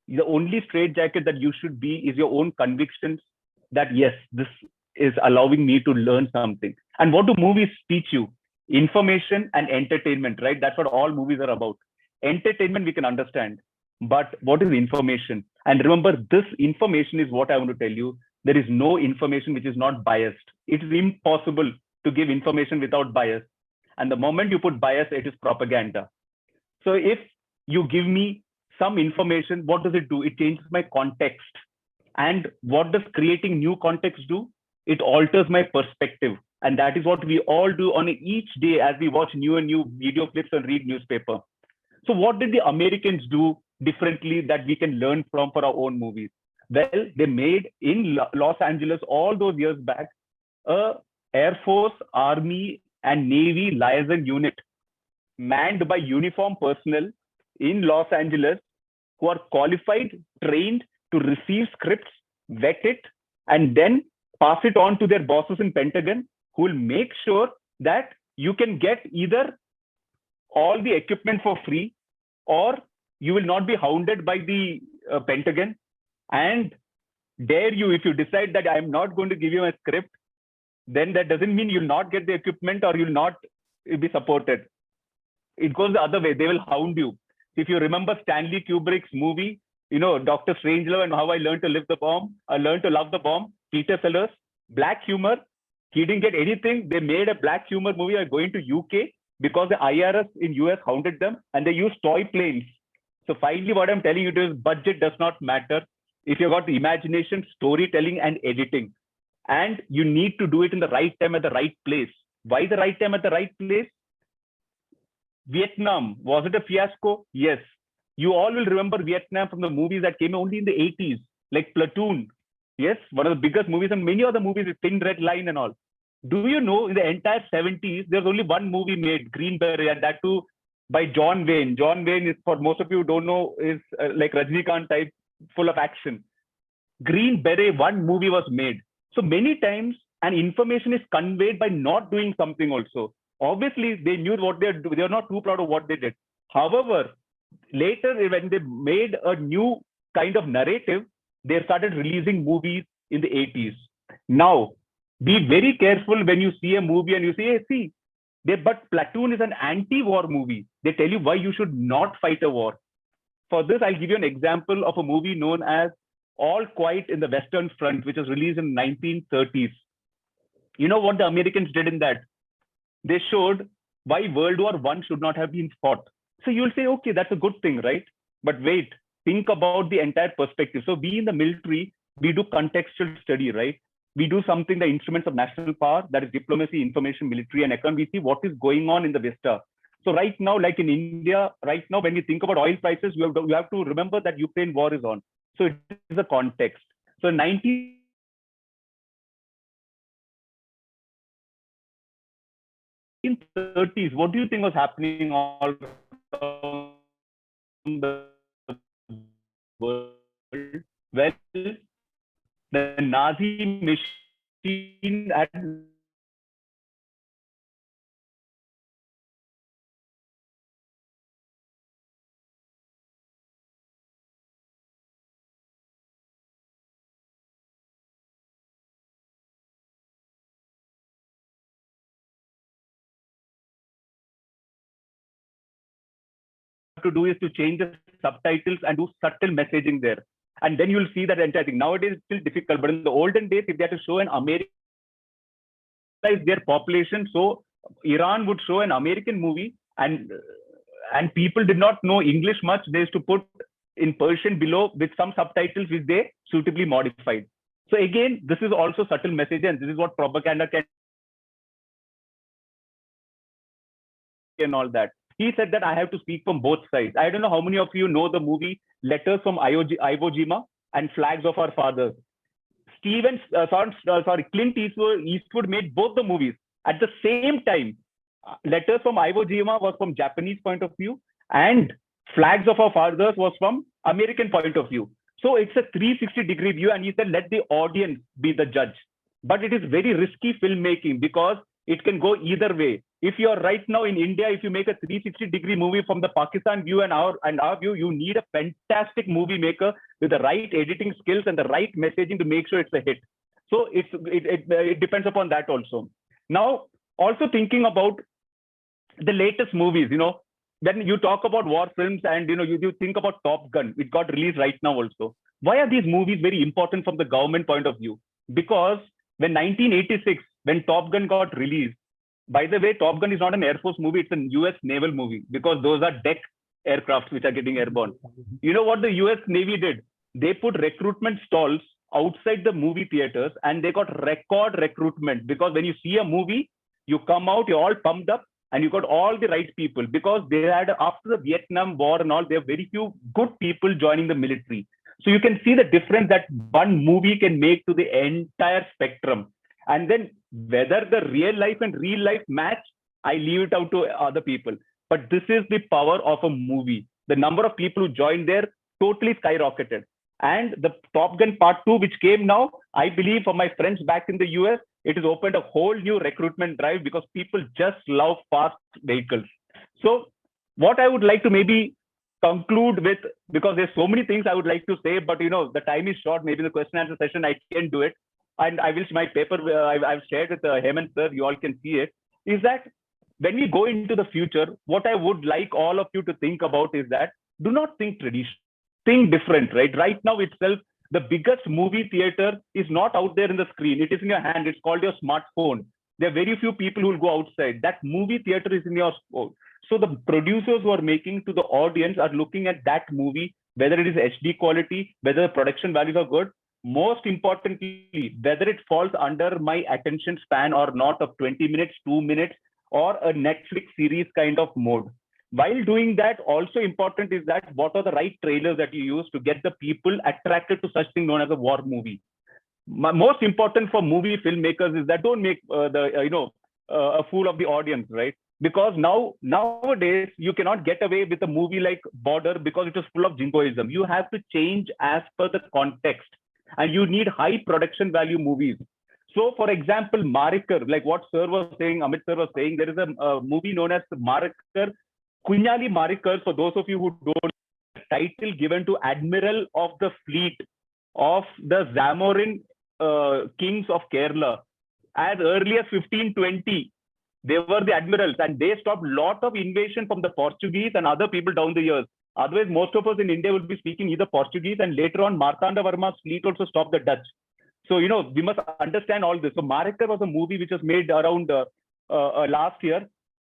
The only straitjacket that you should be is your own convictions that yes, this is allowing me to learn something. And what do movies teach you? Information and entertainment, right? That's what all movies are about. Entertainment we can understand, but what is information? And remember, this information is what I want to tell you. There is no information which is not biased. It is impossible to give information without bias. And the moment you put bias, it is propaganda. So if you give me some information, what does it do? It changes my context. And what does creating new context do? It alters my perspective. And that is what we all do on each day as we watch new and new video clips and read newspaper. So what did the Americans do differently that we can learn from for our own movies? Well, they made in Los Angeles all those years back, a Air Force, Army, and Navy liaison unit manned by uniformed personnel in Los Angeles who are qualified, trained to receive scripts, vet it, and then pass it on to their bosses in Pentagon, who will make sure that you can get either all the equipment for free or you will not be hounded by the Pentagon and dare you, if you decide that I'm not going to give you a script, then that doesn't mean you'll not get the equipment or you'll not be supported. It goes the other way. They will hound you. If you remember Stanley Kubrick's movie, Dr. Strangelove and How I Learned to Live the Bomb, I Learned to Love the Bomb, Peter Sellers, black humor. He didn't get anything. They made a black humor movie by going to UK because the IRS in US hounded them and they used toy planes. So finally, what I'm telling you is budget does not matter. If you've got imagination, storytelling, and editing, and you need to do it in the right time at the right place. Why the right time at the right place? Vietnam, was it a fiasco? Yes. You all will remember Vietnam from the movies that came only in the 80s, like Platoon. Yes, one of the biggest movies, and many other movies with Thin Red Line and all. Do you know in the entire 70s, there's only one movie made, Green Beret, and that too by John Wayne. John Wayne is, for most of you who don't know, is like Rajinikanth type, full of action. Green Beret, one movie was made. So many times an information is conveyed by not doing something also. Obviously, they knew what they do. They are not too proud of what they did. However, later when they made a new kind of narrative, they started releasing movies in the 80s. Now, be very careful when you see a movie and you say, hey, see, but Platoon is an anti-war movie. They tell you why you should not fight a war. For this, I'll give you an example of a movie known as All Quiet in the Western Front, which was released in the 1930s. You know what the Americans did in that? They showed why World War I should not have been fought. So you'll say, okay, that's a good thing, right? But wait, think about the entire perspective. So we in the military, we do contextual study, right? We do something, the instruments of national power, that is diplomacy, information, military, and economy. We see what is going on in the Vista. So right now, like in India, right now, when we think about oil prices, you have to remember that Ukraine war is on. So it is a context. So 1930s, what do you think was happening all around the world? Well, the Nazi machine had to do is to change the subtitles and do subtle messaging there. And then you'll see that entire thing. Nowadays, it's still difficult, but in the olden days, if they had to show an American, their population, so Iran would show an American movie and people did not know English much. They used to put in Persian below with some subtitles which they suitably modified. So again, this is also subtle message, and this is what propaganda can and all that. He said that I have to speak from both sides. I don't know how many of you know the movie Letters from Iwo Jima and Flags of Our Fathers. Clint Eastwood made both the movies at the same time. Letters from Iwo Jima was from Japanese point of view, and Flags of Our Fathers was from American point of view. So it's a 360-degree view, and he said, let the audience be the judge. But it is very risky filmmaking because it can go either way. If you're right now in India, if you make a 360-degree movie from the Pakistan view and our view, you need a fantastic movie maker with the right editing skills and the right messaging to make sure it's a hit. So it depends upon that also. Now, also thinking about the latest movies, when you talk about war films and you think about Top Gun, it got released right now also. Why are these movies very important from the government point of view? Because when 1986, when Top Gun got released, by the way, Top Gun is not an Air Force movie, it's a US naval movie because those are deck aircrafts which are getting airborne. You know what the US Navy did? They put recruitment stalls outside the movie theaters and they got record recruitment, because when you see a movie, you come out, you're all pumped up, and you got all the right people, because they had, after the Vietnam War and all, there are very few good people joining the military. So you can see the difference that one movie can make to the entire spectrum. And then whether the real life and real life match, I leave it out to other people. But this is the power of a movie. The number of people who joined there totally skyrocketed. And the Top Gun Part 2, which came now, I believe for my friends back in the US, it has opened a whole new recruitment drive because people just love fast vehicles. So what I would like to maybe conclude with, because there's so many things I would like to say, but the time is short, maybe the question and answer session, I can do it. And I will, my paper I've shared with Hemant sir, you all can see it, is that when we go into the future, what I would like all of you to think about is that do not think traditional, think different, right? Right now itself, the biggest movie theater is not out there in the screen. It is in your hand. It's called your smartphone. There are very few people who will go outside. That movie theater is in your phone. So the producers who are making to the audience are looking at that movie, whether it is HD quality, whether the production values are good. Most importantly, whether it falls under my attention span or not of 20 minutes, 2 minutes, or a Netflix series kind of mode. While doing that, also important is that what are the right trailers that you use to get the people attracted to such thing known as a war movie. Most important for movie filmmakers is that don't make a fool of the audience, right? Because nowadays you cannot get away with a movie like Border because it is full of jingoism. You have to change as per the context, and you need high production value movies. So, for example, Marikkar, like what sir was saying, Amit sir was saying, there is a movie known as Marikkar. Kunyali Marikkar, for those of you who don't, title given to Admiral of the Fleet of the Zamorin kings of Kerala. As early as 1520, they were the admirals, and they stopped a lot of invasion from the Portuguese and other people down the years. Otherwise, most of us in India will be speaking either Portuguese, and later on, Martanda Varma's fleet also stopped the Dutch. So, we must understand all this. So, Marikkar was a movie which was made around last year.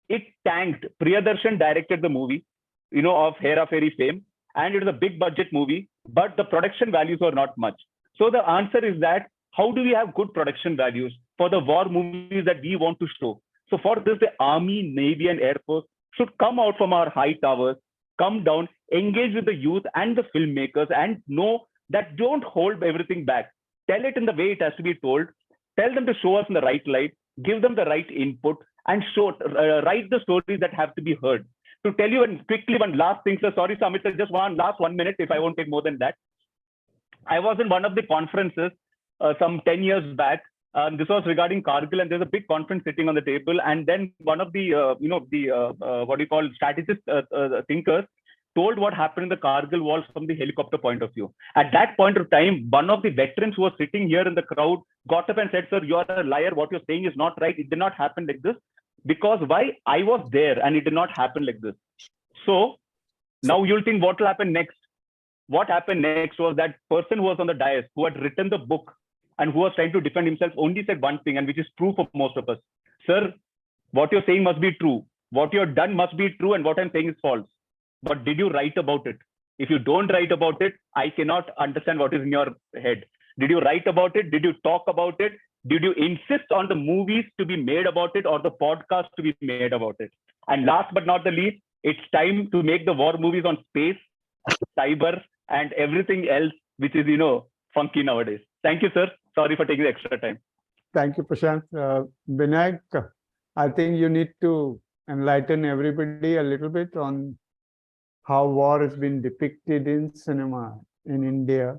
It tanked. Priyadarshan directed the movie, of Hera Fairy fame, and it was a big budget movie, but the production values were not much. So the answer is that how do we have good production values for the war movies that we want to show? So for this, the Army, Navy, and Air Force should come out from our high towers, come down, engage with the youth and the filmmakers, and know that don't hold everything back. Tell it in the way it has to be told. Tell them to show us in the right light, give them the right input, and write the stories that have to be heard. To tell you quickly one last thing, sir. Sorry, Samit, sir, just one 1 minute, if I won't take more than that. I was in one of the conferences some 10 years back. This was regarding Kargil, and there's a big conference sitting on the table. And then one of the, strategist thinkers told what happened in the Kargil wars from the helicopter point of view. At that point of time, one of the veterans who was sitting here in the crowd got up and said, sir, you're a liar. What you're saying is not right. It did not happen like this. Because why? I was there and it did not happen like this. So now you'll think what will happen next. What happened next was that person who was on the dais, who had written the book and who was trying to defend himself, only said one thing, and which is true for most of us. Sir, what you're saying must be true. What you've done must be true, and what I'm saying is false. But did you write about it? If you don't write about it, I cannot understand what is in your head. Did you write about it? Did you talk about it? Did you insist on the movies to be made about it or the podcast to be made about it? And last but not the least, it's time to make the war movies on space, cyber, and everything else, which is, funky nowadays. Thank you, sir. Sorry for taking the extra time. Thank you, Prashant. Vinayak, I think you need to enlighten everybody a little bit on how war has been depicted in cinema in India,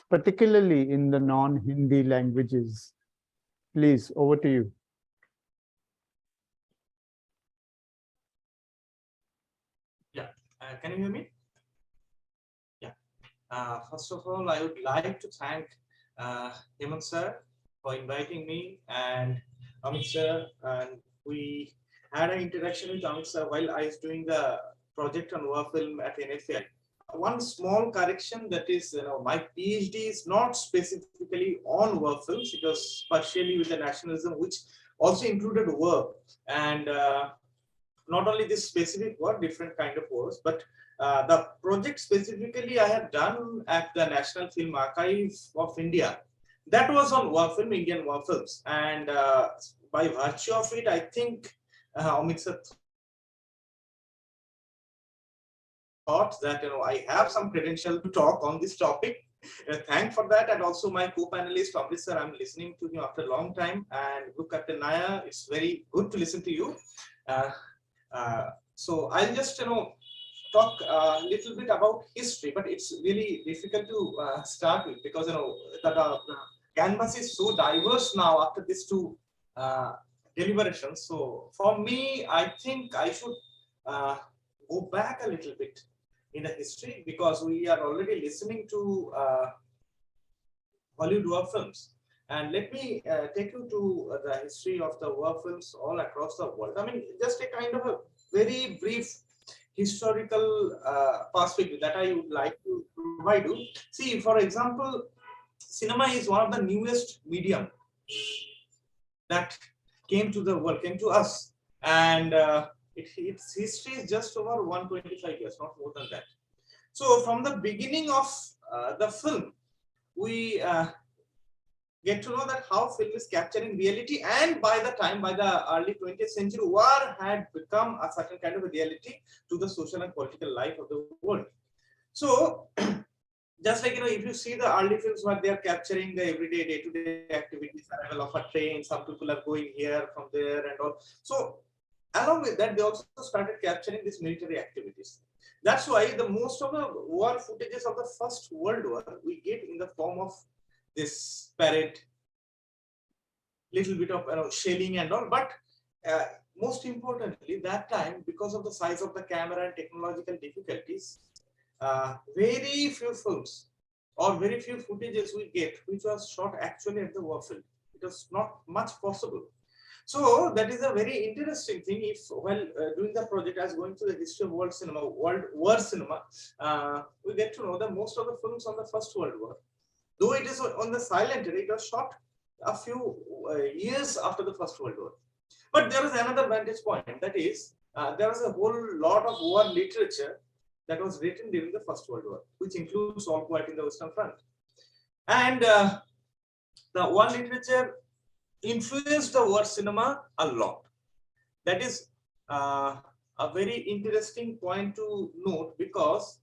particularly in the non-Hindi languages. Please, over to you. Yeah, can you hear me? Yeah. First of all, I would like to thank Hemant sir for inviting me and Amit sir. And we had an interaction with Amit sir while I was doing the project on war film at NFL. One small correction, that is, my PhD is not specifically on war films. It was partially with the nationalism, which also included war, and not only this specific war, different kind of wars, but the project specifically I have done at the National Film Archive of India, that was on war film, Indian war films, and by virtue of it, I think Amit sir thought that I have some credential to talk on this topic. Thank for that, and also my co-panelist Amit sir. I'm listening to you after a long time, and Group Captain Naya, it's very good to listen to you. So I'll just talk a little bit about history, but it's really difficult to start with because the canvas is so diverse now after these two deliberations. So for me, I think I should go back a little bit in the history, because we are already listening to Hollywood war films. And let me take you to the history of the war films all across the world. I mean, just a kind of a very brief historical perspective that I would like to provide you. See, for example, cinema is one of the newest medium that came to the world, came to us. And its history is just over 125 years, not more than that. So from the beginning of the film, we get to know that how film is capturing reality, and by the early 20th century, war had become a certain kind of a reality to the social and political life of the world. So just like, if you see the early films where they are capturing the everyday day-to-day activities, arrival of a train, some people are going here from there and all. So along with that, they also started capturing these military activities. That's why the most of the war footages of the First World War we get in the form of this parade, little bit of shelling and all. But most importantly, that time, because of the size of the camera and technological difficulties, very few films or very few footages we get which was shot actually at the war field. It was not much possible. So that is a very interesting thing. If while doing the project, as going through the history of world cinema, world war cinema, we get to know that most of the films on the First World War, though it is on the silent, it was shot a few years after the First World War. But there is another vantage point, that is, there was a whole lot of war literature that was written during the First World War, which includes All Quiet in the Western Front. And the war literature influenced the war cinema a lot. That is a very interesting point to note, because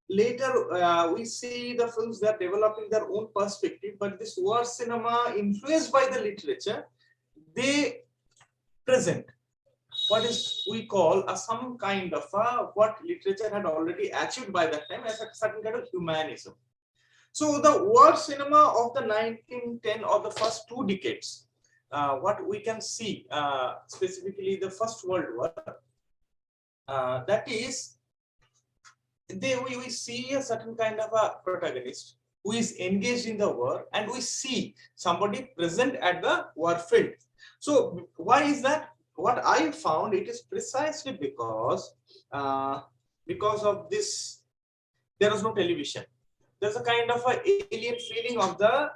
later we see the films that are developing their own perspective, but this war cinema influenced by the literature, they present what is we call some kind of what literature had already achieved by that time as a certain kind of humanism. So the war cinema of the 1910 or the first 2 decades, what we can see specifically the First World War, that is, we see a certain kind of a protagonist who is engaged in the war, and we see somebody present at the war field. So why is that? What I found, it is precisely because of this, there was no television. there's a kind of a alien feeling of the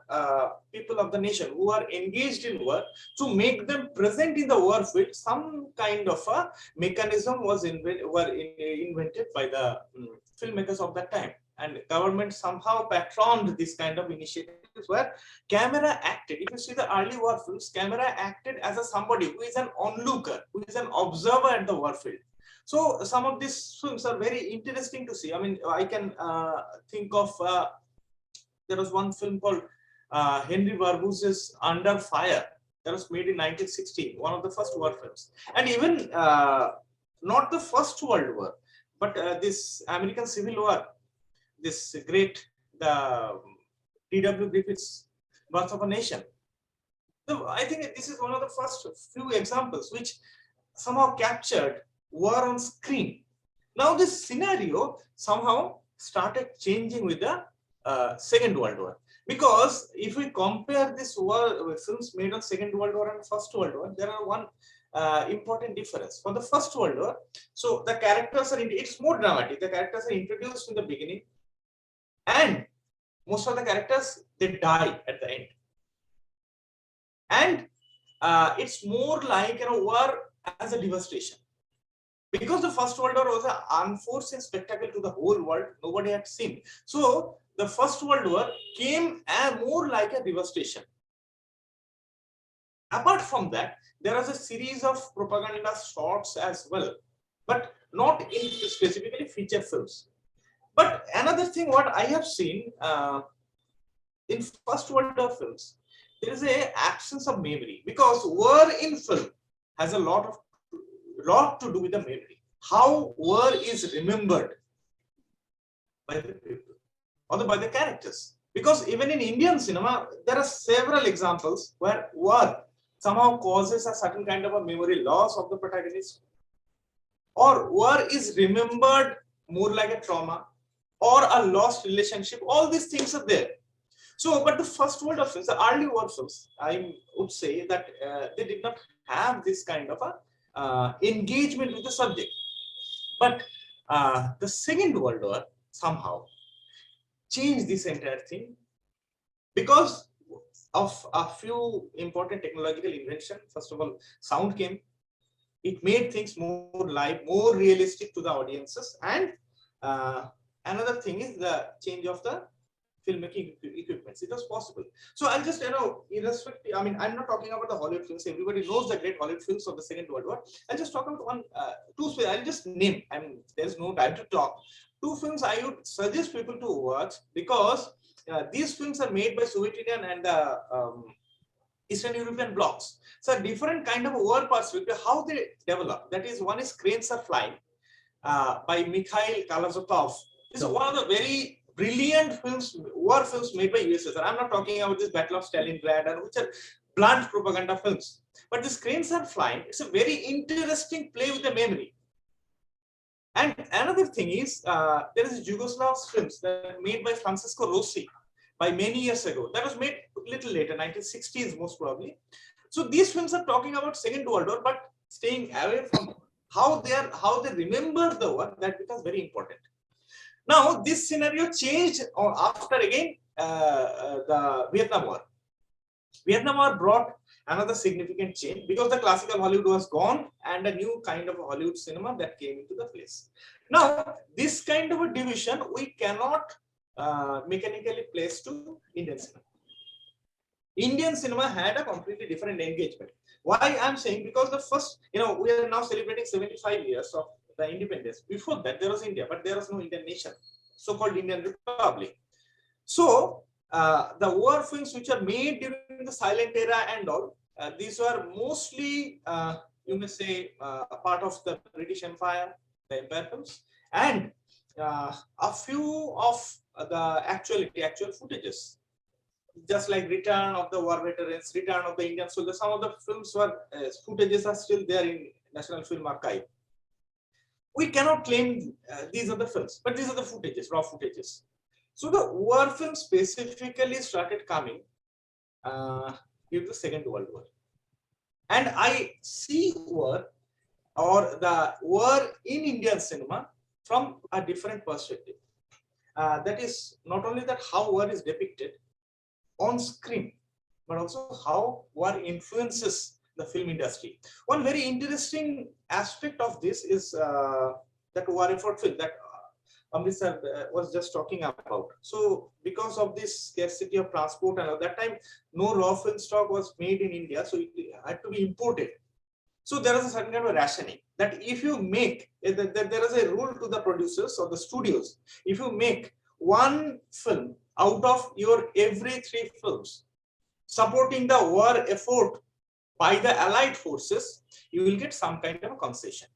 people of the nation who are engaged in war to make them present in the war field. Some kind of a mechanism was invented by the filmmakers of that time, and government somehow patroned this kind of initiatives where camera acted. If you see the early war films, camera acted as a somebody who is an onlooker, who is an observer at the war field. So some of these films are very interesting to see. I mean, I can think of there was one film called Henry Barbus's Under Fire that was made in 1916, one of the first war films, and even not the First World War, but this American Civil War, this great the D.W. Griffith's Birth of a Nation. So I think this is one of the first few examples which somehow captured war on screen. Now this scenario somehow started changing with the Second World War, because if we compare this war with films made on Second World War and First World War, there are one important difference. For the First World War, so the characters are it's more dramatic. The characters are introduced in the beginning, and most of the characters, they die at the end, and it's more like war as a devastation. Because the First World War was an unforeseen spectacle to the whole world, nobody had seen. So the First World War came more like a devastation. Apart from that, there was a series of propaganda shots as well, but not in specifically feature films. But another thing, what I have seen in First World War films, there is a absence of memory, because war in film has a lot to do with the memory. How war is remembered by the people or by the characters. Because even in Indian cinema, there are several examples where war somehow causes a certain kind of a memory loss of the protagonist, or war is remembered more like a trauma or a lost relationship. All these things are there. So, but the First World War films, the early war films, I would say that they did not have this kind of a engagement with the subject. But the Second World War somehow changed this entire thing because of a few important technological inventions. First of all, sound came. It made things more live, more realistic to the audiences. And another thing is the change of the filmmaking equipments. It was possible. So I'll just, irrespective, I mean, I'm not talking about the Hollywood films. Everybody knows the great Hollywood films of the Second World War. I'll just talk about two, I'll just name, there's no time to talk. Two films I would suggest people to watch, because these films are made by Soviet Union and the Eastern European blocs. So different kind of war perspective, how they develop. That is, one is Cranes Are Flying by Mikhail Kalazotov. This is one of the very brilliant films, war films made by USSR. I'm not talking about this Battle of Stalingrad, which are blunt propaganda films. But this Cranes Are Flying, it's a very interesting play with the memory. And another thing is, there is Yugoslav films that are made by Francisco Rossi by many years ago. That was made a little later, 1960s most probably. So these films are talking about Second World War, but staying away from how they remember the war. That becomes very important. Now, this scenario changed after again the Vietnam War. Vietnam War brought another significant change because the classical Hollywood was gone and a new kind of Hollywood cinema that came into the place. Now, this kind of a division we cannot mechanically place to Indian cinema. Indian cinema had a completely different engagement. Why I'm saying? Because the first, we are now celebrating 75 years of the independence. Before that, there was India, but there was no Indian nation, so-called Indian Republic. So the war films which are made during the silent era and all, these were mostly, you may say, a part of the British Empire, the Empire films, and a few of the actual footages, just like Return of the War Veterans, Return of the Indian Soldiers. Some of the films were footages are still there in National Film Archive. We cannot claim these are the films, but these are the footages, raw footages. So the war film specifically started coming during the Second World War. And I see war or the war in Indian cinema from a different perspective. that is not only that how war is depicted on screen, but also how war influences the film industry. One very interesting aspect of this is that war effort film that Amritsar was just talking about. So because of this scarcity of transport and at that time, no raw film stock was made in India, so it had to be imported. So there is a certain kind of rationing that if you make, there is a rule to the producers or the studios, if you make one film out of your every 3 films supporting the war effort by the allied forces, you will get some kind of a concession.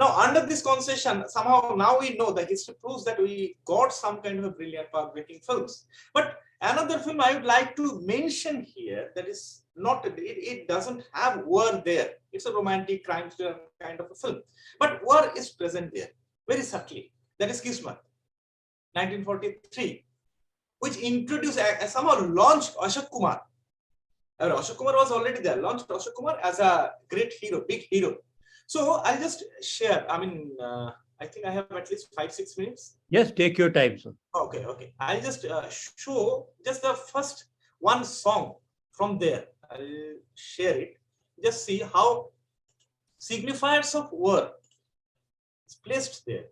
Now, under this concession, somehow now we know the history proves that we got some kind of a brilliant path-breaking films. But another film I would like to mention here that is not, it doesn't have war there. It's a romantic crime thriller kind of a film. But war is present there very subtly. That is Kismet, 1943, which introduced, somehow launched Ashok Kumar. Ashok Kumar was already there, launched Ashok Kumar as a great hero, big hero. So I'll just share, I think I have at least 5-6 minutes. Yes, take your time, sir. Okay. I'll just show just the first one song from there. I'll share it. Just see how signifiers of war is placed there.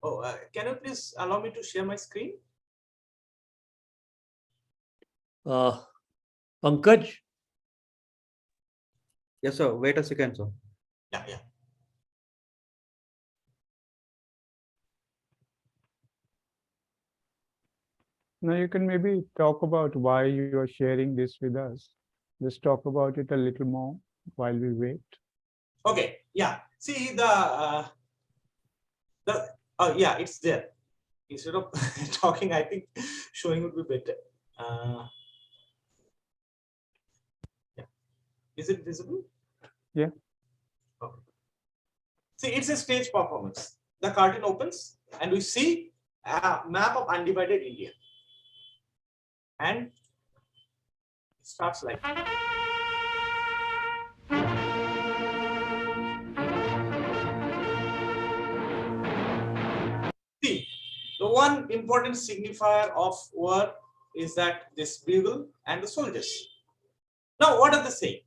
Oh, can you please allow me to share my screen? Pankaj, Yes, sir. Wait a second, sir. Yeah. Now you can maybe talk about why you are sharing this with us. Just talk about it a little more while we wait. Okay, yeah. See yeah, it's there. Instead of talking, I think showing would be better. Yeah. Is it visible? Yeah. Okay. See, it's a stage performance. The curtain opens and we see a map of undivided India. And it starts like. See, the one important signifier of war is that this bugle and the soldiers. Now, what are they saying?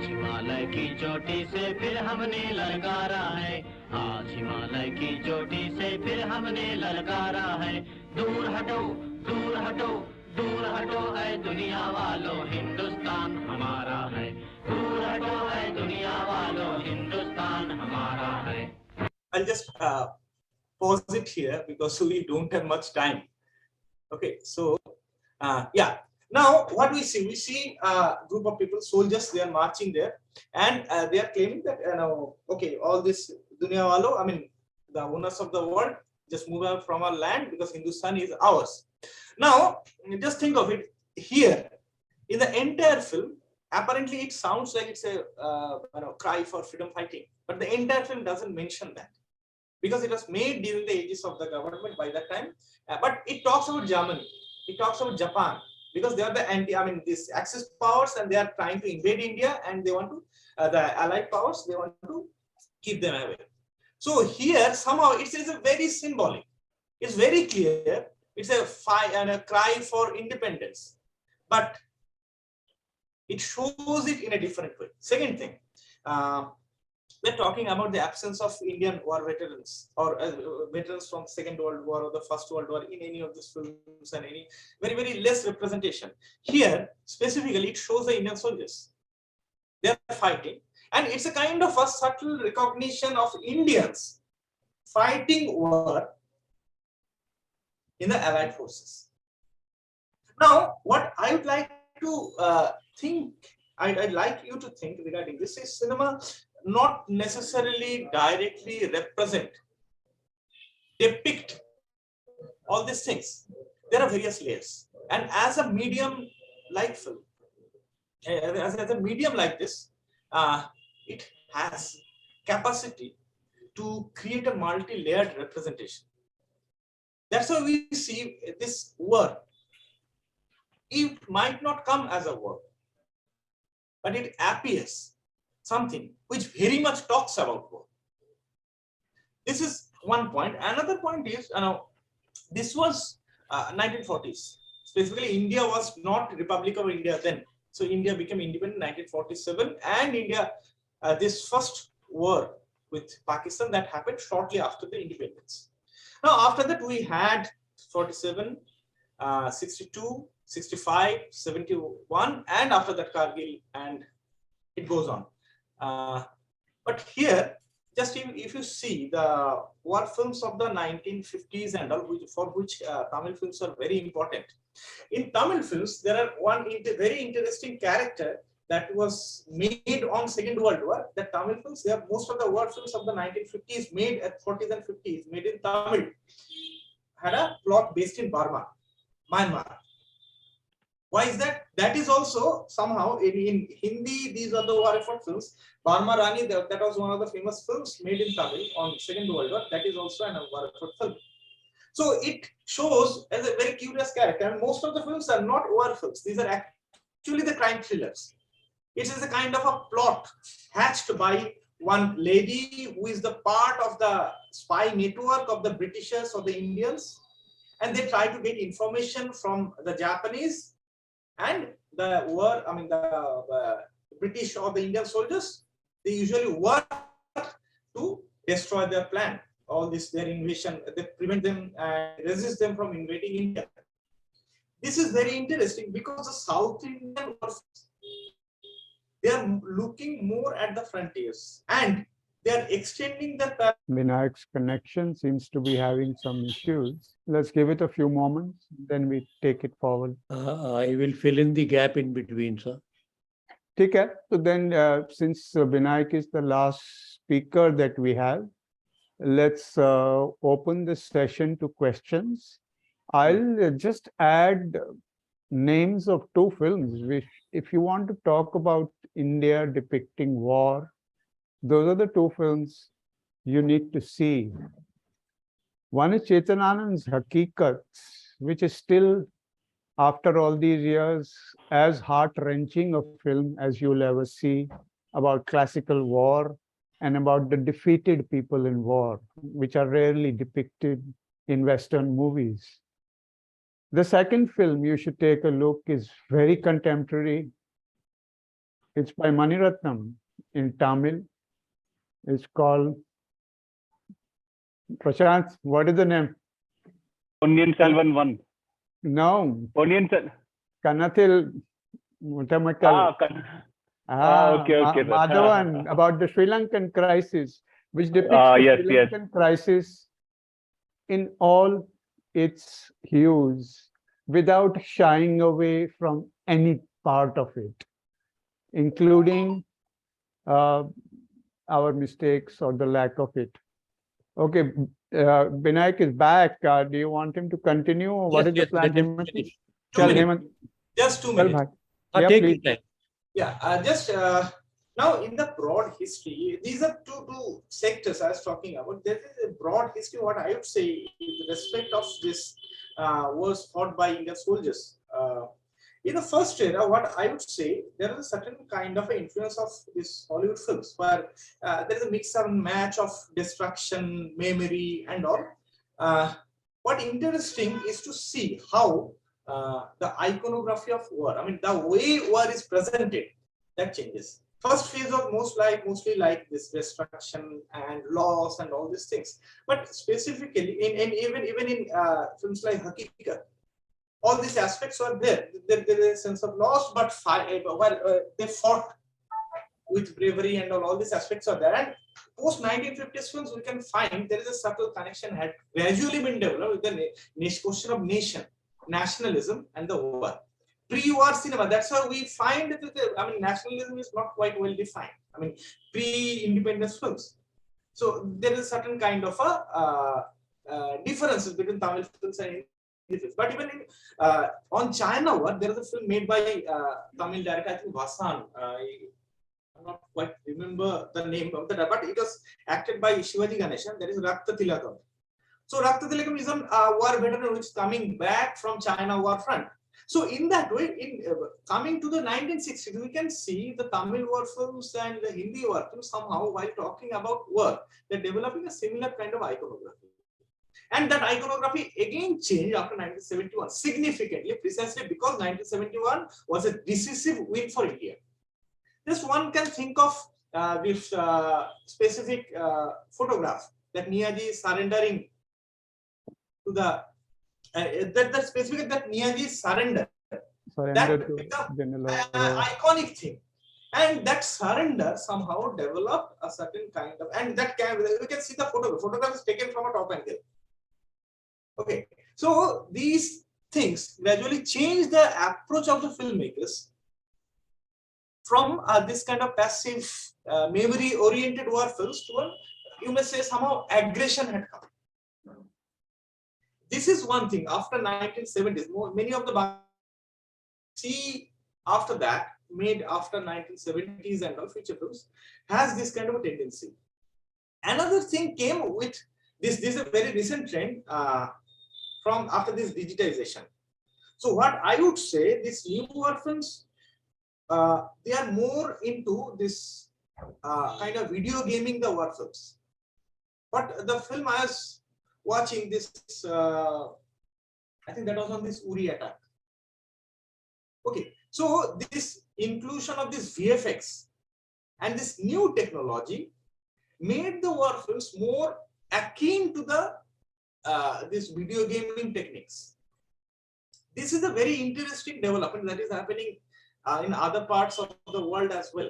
Himalaya की चोटी से फिर हमने ललकारा है, आज हिमालय की चोटी से फिर हमने ललकारा है। दूर हटो दूर हटो दूर हटो है दुनिया वालों, हिंदुस्तान हमारा है। दूर हटो है दुनिया वालों, हिंदुस्तान हमारा है। I'll just pause it here because we don't have much time. Okay, so yeah. Now, what we see a group of people, soldiers, they are marching there, and they are claiming that, okay, all this dunya walo, I mean, the owners of the world, just move out from our land because Hindustan is ours. Now, just think of it here. In the entire film, apparently it sounds like it's a cry for freedom fighting, but the entire film doesn't mention that because it was made during the ages of the government by that time. But it talks about Germany, it talks about Japan, because they are the these Axis powers, and they are trying to invade India, and they want to, the Allied powers, they want to keep them away. So here, somehow, it is a very symbolic. It's very clear. It's a fight and a cry for independence, but it shows it in a different way. Second thing, we're talking about the absence of Indian war veterans or veterans from Second World War or the First World War in any of these films, and any very, very less representation. Here, specifically, it shows the Indian soldiers. They're fighting, and it's a kind of a subtle recognition of Indians fighting war in the Allied forces. Now, what I would like to think, I'd like you to think regarding this is cinema not necessarily directly depict all these things. there are various layers. And as a medium like film, as a medium like this, it has capacity to create a multi-layered representation. That's why we see this work. It might not come as a work, but it appears something which very much talks about work. This is one point. Another point is, this was 1940s. Specifically, India was not Republic of India then. So India became independent in 1947, and India, this first war with Pakistan that happened shortly after the independence. Now, after that, we had 47, 62, 65, 71, and after that Kargil, and it goes on. But here, just if you see the war films of the 1950s and all, for which Tamil films are very important. In Tamil films, there are one very interesting character that was made on Second World War. The Tamil films, they are most of the war films of the 1950s made at 40s and 50s, made in Tamil, had a plot based in Burma, Myanmar. Why is that? That is also somehow in Hindi, these are the war effort films. Barma Rani, that was one of the famous films made in Tamil on Second World War. That is also an war effort film. So it shows as a very curious character. And most of the films are not war films. These are actually the crime thrillers. It is a kind of a plot hatched by one lady who is the part of the spy network of the Britishers or the Indians. And they try to get information from the Japanese and the war, the British or the Indian soldiers. They usually work to destroy their plan, all this, their invasion, they prevent them and resist them from invading India. This is very interesting because the South Indian, they are looking more at the frontiers and they are extending the. Vinayak's connection seems to be having some issues. Let's give it a few moments, then we take it forward. I will fill in the gap in between, sir. Take care. So then, since Vinayak is the last speaker that we have, let's open the session to questions. I'll just add names of two films, which if you want to talk about India depicting war, those are the two films you need to see. One is Chetananand's Hakikat, which is still, after all these years, as heart-wrenching a film as you'll ever see, about classical war and about the defeated people in war, which are rarely depicted in Western movies. The second film you should take a look is very contemporary. It's by Maniratnam in Tamil. It's called, Prashant, what is the name? Ponniyin Selvan 1. No, Ponniyin Selvan. Kanathil Mutamakal. Okay. Madhavan, about the Sri Lankan crisis, which depicts yes, the Sri Lankan crisis in all its hues, without shying away from any part of it, including our mistakes or the lack of it. Okay, Vinayak is back. Do you want him to continue, or what is the plan? Let him finish. Just 2 minutes. Yeah, Take please. your time. Yeah, now in the broad history, these are two sectors I was talking about. There is a broad history, what I would say, with respect of this wars fought by Indian soldiers. In the first era, what I would say, there is a certain kind of influence of these Hollywood films where there is a mix and match of destruction, memory, and all. What interesting is to see how the iconography of war, the way war is presented, that changes. First phase was mostly like this destruction and loss and all these things. But specifically, even in films like Hakikat, all these aspects are there. There is a sense of loss, but they fought with bravery and all these aspects are there. And post 1950s films, we can find there is a subtle connection had gradually been developed with the question of nation, nationalism, and the war. Pre-war cinema, that's how we find that nationalism is not quite well defined. Pre-independence films. So there is a certain kind of a differences between Tamil films and the films. But even in, on China War, there is a film made by Tamil director, I think Vasan. I'm not quite remember the name of that, but it was acted by Shivaji Ganeshan. That is Rakta Tilakam. So Rakta Tilakam is a war veteran which is coming back from China war front. So in that way, in coming to the 1960s, we can see the Tamil war films and the Hindi war films somehow, while talking about war, they're developing a similar kind of iconography. And that iconography again changed after 1971 significantly, precisely because 1971 was a decisive win for India. Just one can think of this specific photograph that Niyaji is surrendering to the that specific that Niyaji surrender. Surrender That to become General an iconic thing, and that surrender somehow developed a certain kind of, and that can we can see the photograph. Photograph is taken from a top angle. Okay, so these things gradually change the approach of the filmmakers from this kind of passive, memory-oriented war films to a, you may say, somehow aggression had come. This is one thing. After 1970s, many of the see after that, made after 1970s and all feature films, has this kind of a tendency. Another thing came with this. This is a very recent trend from after this digitization. So what I would say, these new war films, they are more into this kind of video gaming the war films. But the film I was watching this, I think that was on this Uri attack. Okay, so this inclusion of this VFX and this new technology made the war films more akin to the this video gaming techniques. This is a very interesting development that is happening in other parts of the world as well.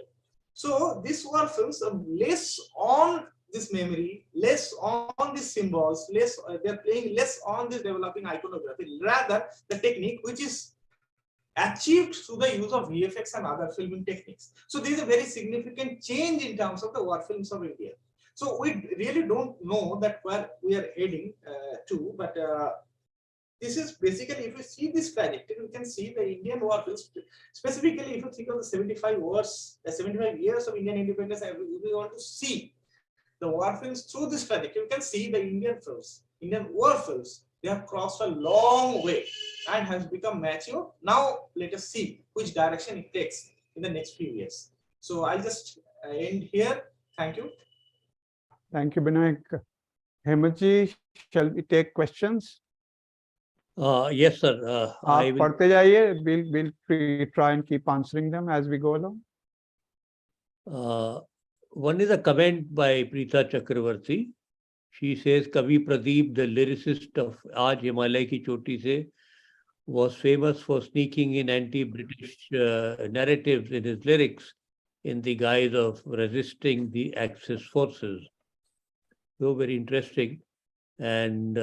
So these war films are less on this memory, less on these symbols, less they're playing less on this developing iconography, rather the technique which is achieved through the use of VFX and other filming techniques. So there is a very significant change in terms of the war films of India. So we really don't know that where we are heading to, but this is basically, if you see this trajectory, you can see the Indian war films, specifically if you think of the 75 years of Indian independence, if we want to see the war films through this trajectory, you can see the Indian films, Indian war films, they have crossed a long way and has become mature. Now let us see which direction it takes in the next few years. So I'll just end here. Thank you. Thank you, Binayak. Hemantji, shall we take questions? Yes, sir. I आप will. पढ़ते जाइए. We'll try and keep answering them as we go along. One is a comment by Preeta Chakravarti. She says, Kavi Pradeep, the lyricist of Aaj Himalay Ki Choti Se, was famous for sneaking in anti-British narratives in his lyrics in the guise of resisting the Axis forces. So very interesting. And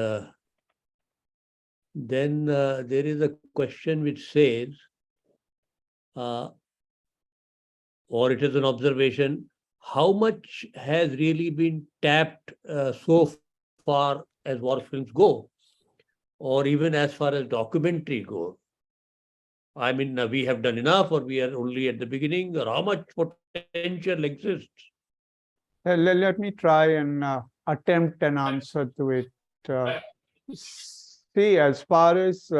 then there is a question which says, or it is an observation, how much has really been tapped so far as war films go, or even as far as documentary go? I mean, we have done enough, or we are only at the beginning, or how much potential exists? Let me try and attempt an answer to it. See, as far as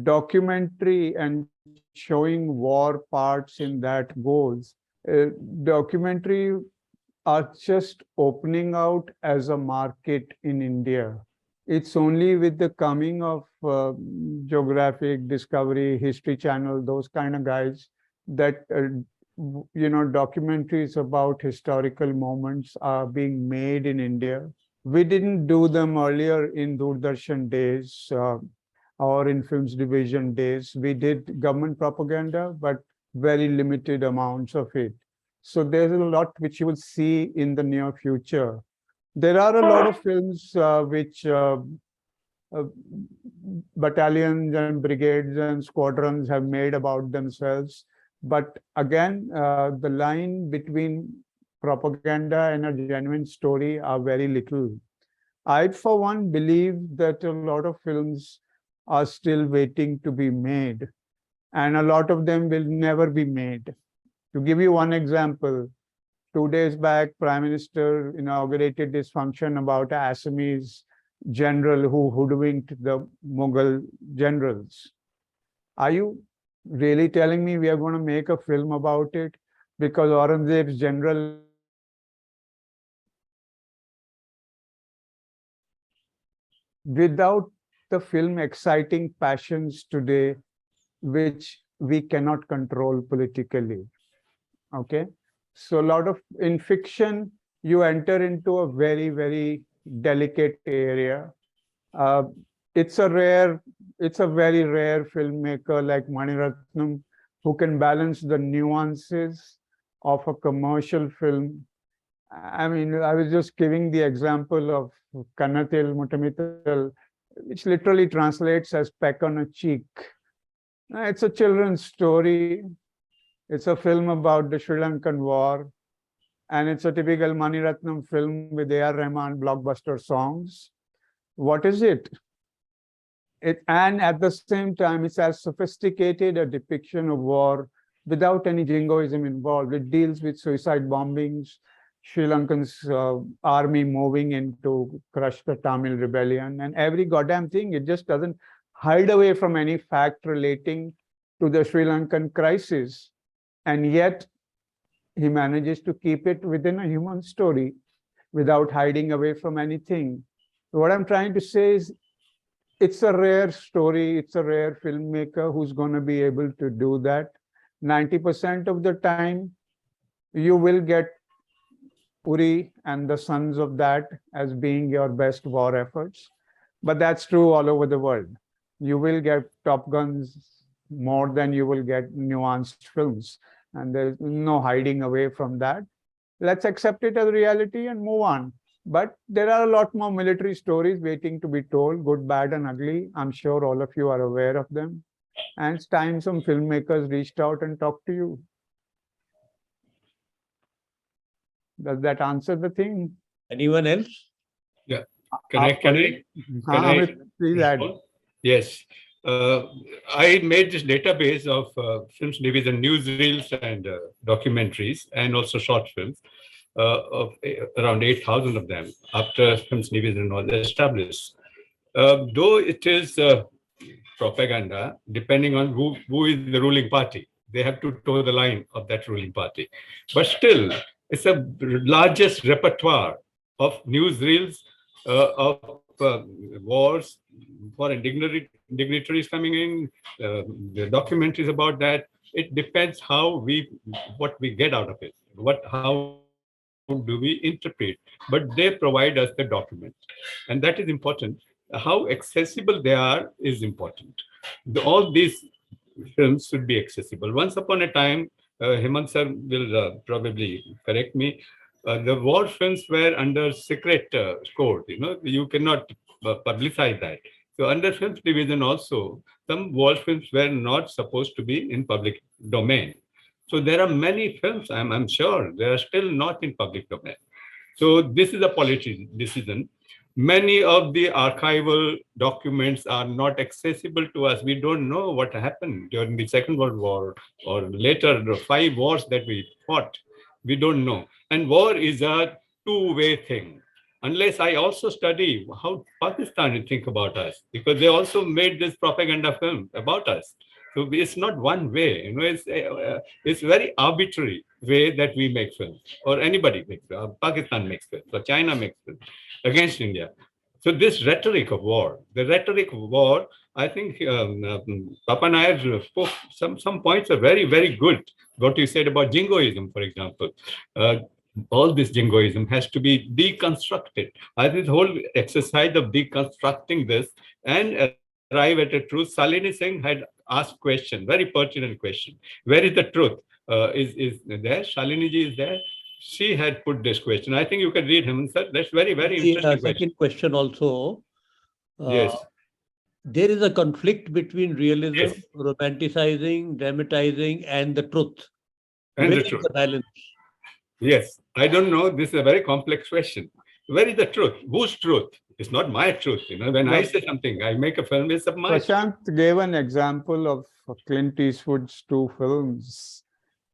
documentary and showing war parts in that goes, documentary are just opening out as a market in India. It's only with the coming of Geographic, Discovery, History Channel, those kind of guys, that documentaries about historical moments are being made in India. We didn't do them earlier in Doordarshan days or in Films Division days. We did government propaganda, but very limited amounts of it. So there's a lot which you will see in the near future. There are a lot of films which battalions and brigades and squadrons have made about themselves. But again, the line between propaganda and a genuine story are very little. I, for one, believe that a lot of films are still waiting to be made, and a lot of them will never be made. To give you one example, 2 days back, Prime Minister inaugurated this function about Assamese general who hoodwinked the Mughal generals. Are you really telling me we are going to make a film about it? Because Aurangzeb's general without the film exciting passions today, which we cannot control politically. Okay. So a lot of in fiction, you enter into a very, very delicate area. Uh, it's a very rare filmmaker like Mani Ratnam who can balance the nuances of a commercial film. I mean, I was just giving the example of Kannathil Mutamital, which literally translates as peck on a cheek. It's a children's story. It's a film about the Sri Lankan war. And it's a typical Mani Ratnam film with A.R. Rahman blockbuster songs. What is it? And at the same time, it's as sophisticated a depiction of war without any jingoism involved. It deals with suicide bombings, Sri Lankan's army moving in to crush the Tamil rebellion, and every goddamn thing. It just doesn't hide away from any fact relating to the Sri Lankan crisis. And yet, he manages to keep it within a human story without hiding away from anything. What I'm trying to say is, it's a rare story. It's a rare filmmaker who's going to be able to do that. 90% of the time, you will get Uri and the sons of that as being your best war efforts. But that's true all over the world. You will get Top Guns more than you will get nuanced films. And there's no hiding away from that. Let's accept it as reality and move on. But there are a lot more military stories waiting to be told, good, bad, and ugly. I'm sure all of you are aware of them. And it's time some filmmakers reached out and talked to you. Does that answer the thing? Anyone else? Yeah. Can I Amit, please add. Yes. I made this database of films division, newsreels and documentaries, and also short films, of around 8,000 of them after films division was established. Though it is propaganda, depending on who is the ruling party, they have to toe the line of that ruling party. But still, it's the largest repertoire of newsreels, of wars, foreign dignitaries coming in, the documentaries about that. It depends what we get out of it, how do we interpret, but they provide us the document, and that is important. How accessible they are is important. All these films should be accessible. Once upon a time, Hemant sir will probably correct me, the war films were under secret code. You cannot publicize that. So under films division also, some war films were not supposed to be in public domain. So there are many films, I'm sure, they are still not in public domain. So this is a policy decision. Many of the archival documents are not accessible to us. We don't know what happened during the Second World War or later, the 5 wars that we fought. We don't know. And war is a two-way thing. Unless I also study how Pakistan think about us, because they also made this propaganda film about us. So it's not one way, it's very arbitrary way that we make films, or anybody makes films. Pakistan makes films, or China makes films against India. So this rhetoric of war, I think Papa Nair spoke, some points are very, very good. What you said about jingoism, for example. All this jingoism has to be deconstructed. I think the whole exercise of deconstructing this and arrive at a truth. Salini Singh had asked question, very pertinent question. Where is the truth? Is there? Shalini ji is there. She had put this question. I think you can read him, sir. That's very, very interesting question. Second question also. Yes. There is a conflict between realism, romanticizing, dramatizing, and the truth. And Where the is truth. the balance? Yes. I don't know. This is a very complex question. Where is the truth? Whose truth? It's not my truth. When I say something, I make a film, it's of my truth. Prashant gave an example of Clint Eastwood's 2 films.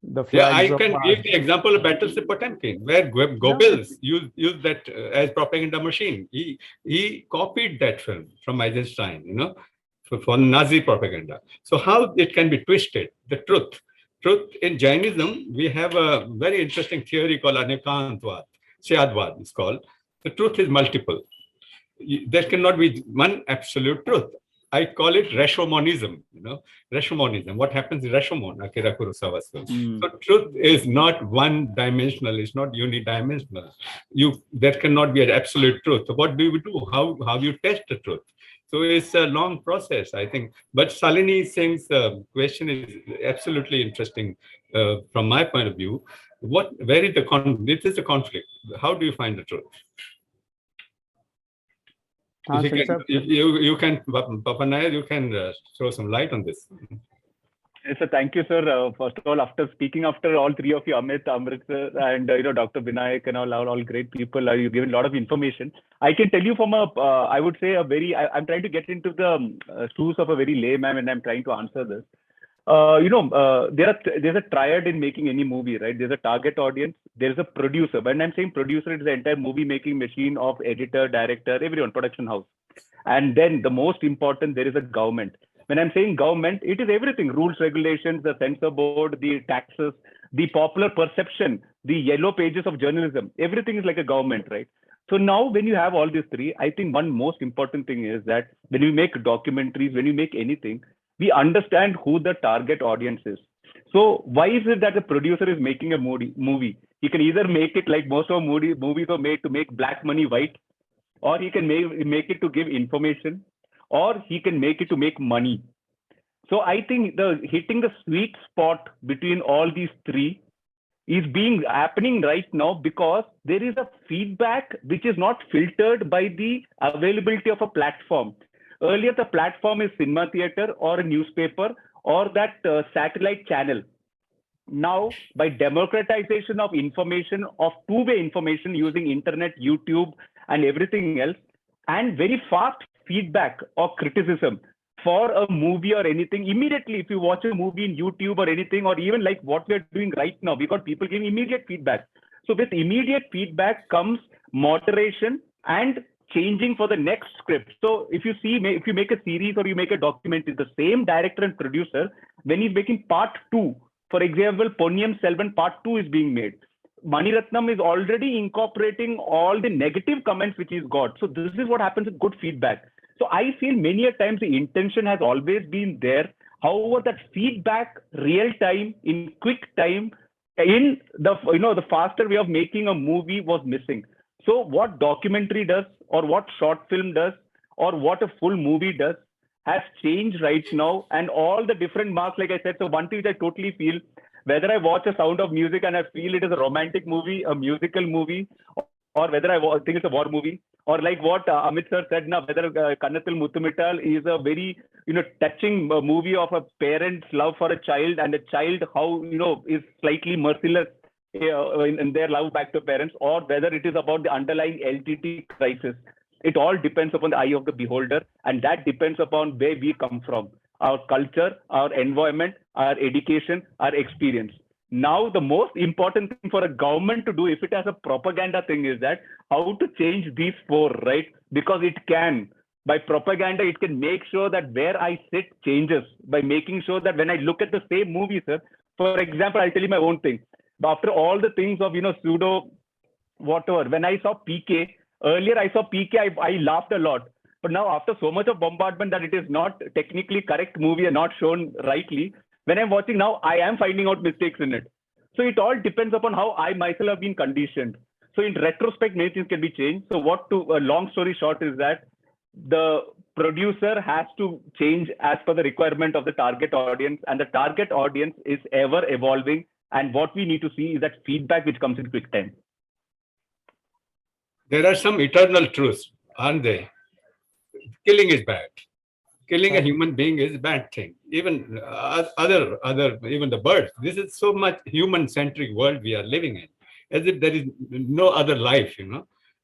The Yeah, Flags I of can Mars. give the example of Battleship Potemkin, where Goebbels used that as propaganda machine. He copied that film from Eisenstein, for Nazi propaganda. So how it can be twisted? The truth. Truth in Jainism, we have a very interesting theory called Anekantvad. Syadvad is called. The truth is multiple. There cannot be one absolute truth. I call it Rashomonism, Rashomonism. What happens in Rashomon, Akira Kurosawa's film. So truth is not one-dimensional, it's not unidimensional. There cannot be an absolute truth. So what do we do? How you test the truth? So it's a long process, I think. But Salini Singh's question is absolutely interesting from my point of view. Where is the conflict? How do you find the truth? If you can, Papa Nair, you can throw some light on this. Yes, sir. Thank you, sir. First of all, after speaking after all three of you, Amit, Amrit, sir, and Dr. Vinayak and all great people, you've given a lot of information. I can tell you from I would say I'm trying to get into the shoes of a very layman when I'm trying to answer this. There's a triad in making any movie, right? There's a target audience, there's a producer. When I'm saying producer, it's the entire movie making machine of editor, director, everyone, production house. And then the most important, there is a government. When I'm saying government, it is everything: rules, regulations, the censor board, the taxes, the popular perception, the yellow pages of journalism. Everything is like a government, right? So now when you have all these three, I think one most important thing is that when you make documentaries, when you make anything, we understand who the target audience is. So why is it that the producer is making a movie? He can either make it like most of movies are made to make black money white, or he can make it to give information, or he can make it to make money. So I think hitting the sweet spot between all these three is happening right now, because there is a feedback which is not filtered by the availability of a platform. Earlier, the platform is cinema theater or a newspaper or that satellite channel. Now, by democratization of information, of two-way information using internet, YouTube, and everything else, and very fast feedback or criticism for a movie or anything, immediately, if you watch a movie in YouTube or anything, or even like what we're doing right now, we got people giving immediate feedback. So with immediate feedback comes moderation and changing for the next script. So if you make a series or you make a documentary, the same director and producer, when he's making part 2, for example, Ponniyin Selvan part 2 is being made, Mani Ratnam is already incorporating all the negative comments which he's got. So this is what happens with good feedback. So I feel many a times the intention has always been there. However, that feedback, real time, in quick time, in the faster way of making a movie was missing. So what documentary does, or what short film does, or what a full movie does, has changed right now. And all the different marks, like I said, so one thing which I totally feel, whether I watch A Sound of Music and I feel it is a romantic movie, a musical movie, or whether I think it's a war movie, or like what Amit sir said now, whether Kannathil Muthumittal is a very touching movie of a parent's love for a child, and a child how is slightly merciless in their love back to parents, or whether it is about the underlying LGBT crisis. It all depends upon the eye of the beholder, and that depends upon where we come from, our culture, our environment, our education, our experience. Now, the most important thing for a government to do, if it has a propaganda thing, is that how to change these four, right? Because it can. By propaganda, it can make sure that where I sit changes, by making sure that when I look at the same movie, sir, for example, I'll tell you my own thing. After all the things of, pseudo, whatever, when I saw PK, earlier I saw PK, I laughed a lot. But now after so much of bombardment that it is not technically correct movie and not shown rightly, when I'm watching now, I am finding out mistakes in it. So it all depends upon how I myself have been conditioned. So in retrospect, many things can be changed. So a long story short is that the producer has to change as per the requirement of the target audience, and the target audience is ever evolving. And what we need to see is that feedback which comes in quick time. There are some eternal truths, aren't they? Killing is bad. Killing a human being is a bad thing. Even even the birds. This is so much human-centric world we are living in, as if there is no other life,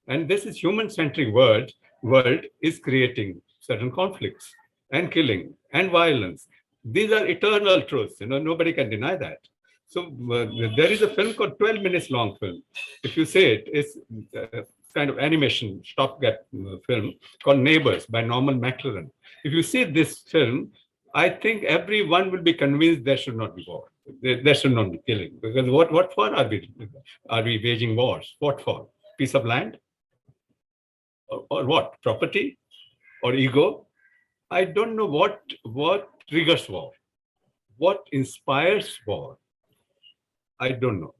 And this is human-centric world. world is creating certain conflicts and killing and violence. These are eternal truths. Nobody can deny that. So there is a film called 12 minutes long film. If you say it's kind of animation stopgap film called Neighbors by Norman McLaren. If you see this film, I think everyone will be convinced there should not be war. There should not be killing. Because what for are we waging wars? What for? Piece of land? Or what? Property? Or ego? I don't know what triggers war. What inspires war? I don't know.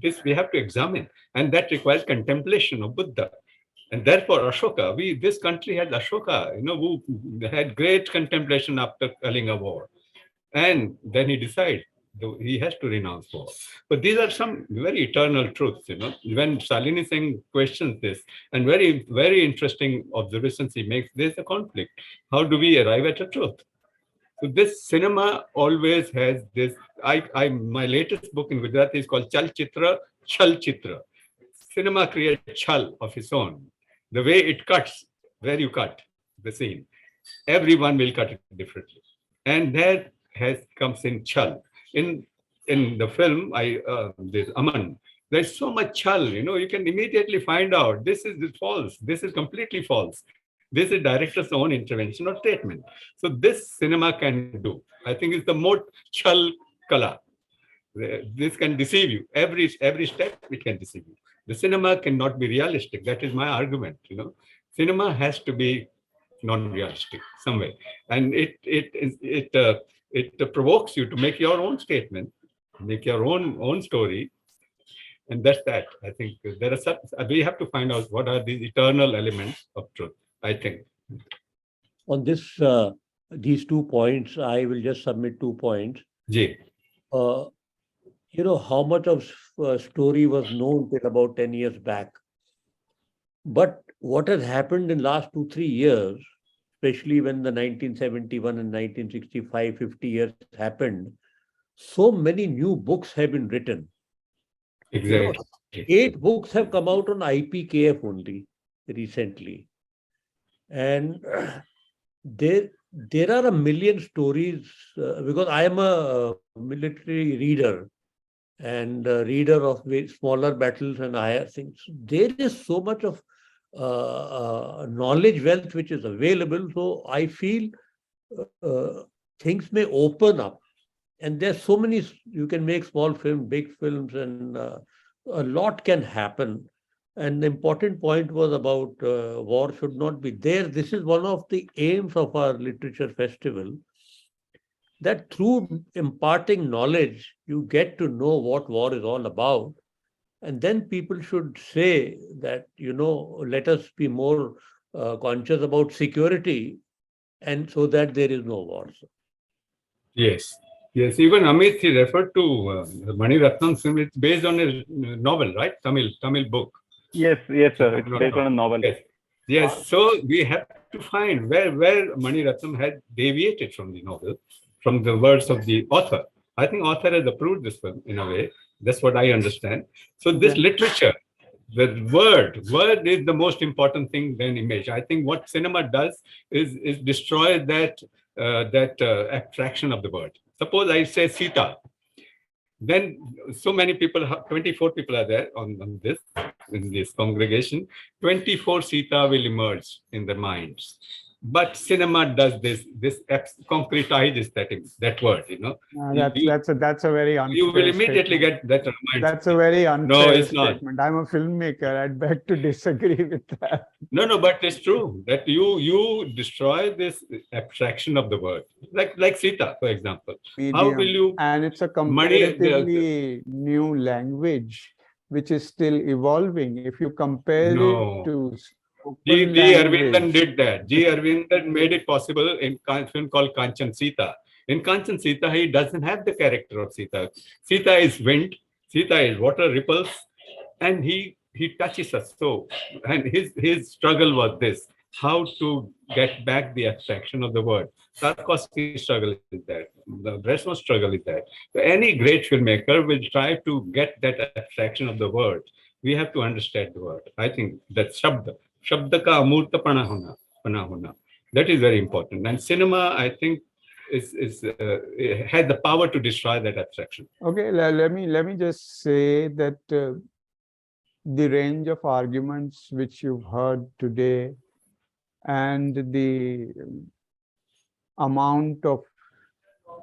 This we have to examine, and that requires contemplation of Buddha. And therefore, Ashoka, this country had Ashoka, who had great contemplation after Kalinga war. And then he decides he has to renounce war. But these are some very eternal truths, When Salini Singh questions this, and very, very interesting observations he makes, there's a conflict. How do we arrive at a truth? So this cinema always has this. My latest book in Gujarati is called Chal Chitra, Chal Chitra. Cinema creates chal of its own. The way it cuts, where you cut the scene, everyone will cut it differently, and there comes in chal. In the film, this Aman, there's so much chal. You can immediately find out this is false. This is completely false. This is director's own intervention or statement. So this cinema can do. I think it's the more chal kala. This can deceive you. Every step it can deceive you. The cinema cannot be realistic. That is my argument. Cinema has to be non-realistic some way, and it provokes you to make your own statement, make your own story, and that's that. I think we have to find out what are these eternal elements of truth. I think. On these 2 points, I will just submit 2 points. Ji. How much of story was known till about 10 years back. But what has happened in last 2-3 years, especially when the 1971 and 1965, 50 years happened, so many new books have been written. Exactly. 8 books have come out on IPKF only recently. And there are a million stories, because I am a military reader and a reader of smaller battles and higher things. There is so much of knowledge wealth which is available. So I feel things may open up. And there's so many, you can make small films, big films, and a lot can happen. And the important point was about war should not be there. This is one of the aims of our literature festival, that through imparting knowledge, you get to know what war is all about. And then people should say that, let us be more conscious about security, and so that there is no war. Yes. Yes, even Amit, he referred to Mani Ratnam film. It's based on a novel, right? Tamil book. Yes, sir. It's based on a novel. Yes. So we have to find where Mani Ratnam had deviated from the novel, from the words of the author. I think author has approved this film in a way. That's what I understand. So this literature, the word is the most important thing than image. I think what cinema does is destroy that abstraction of the word. Suppose I say Sita, then so many people, 24 people are there in this congregation. 24 Sita will emerge in their minds. But cinema does this concretizes that word, That's a very unfair you will immediately statement. get that mind. That's a very unfair No, it's not. statement. I'm a filmmaker. I'd beg to disagree with that. No, but it's true that you destroy this abstraction of the word, like Sita, for example. How will you? And it's a comparatively new language, which is still evolving. If you compare it to G. Aravindan did that. G. Aravindan made it possible in a film called Kanchan Sita. In Kanchan Sita, he doesn't have the character of Sita. Sita is wind, Sita is water ripples, and he touches us so. And his struggle was this: how to get back the abstraction of the word. Tarkovsky's struggle is that. The Breslov's struggle is that. So any great filmmaker will try to get that abstraction of the word. We have to understand the word. I think that Shabda, शब्द का अमूर्तपना होना, पना होना. That is very important. And cinema, I think, has the power to destroy that abstraction. Okay, let me just say that the range of arguments which you've heard today and the amount of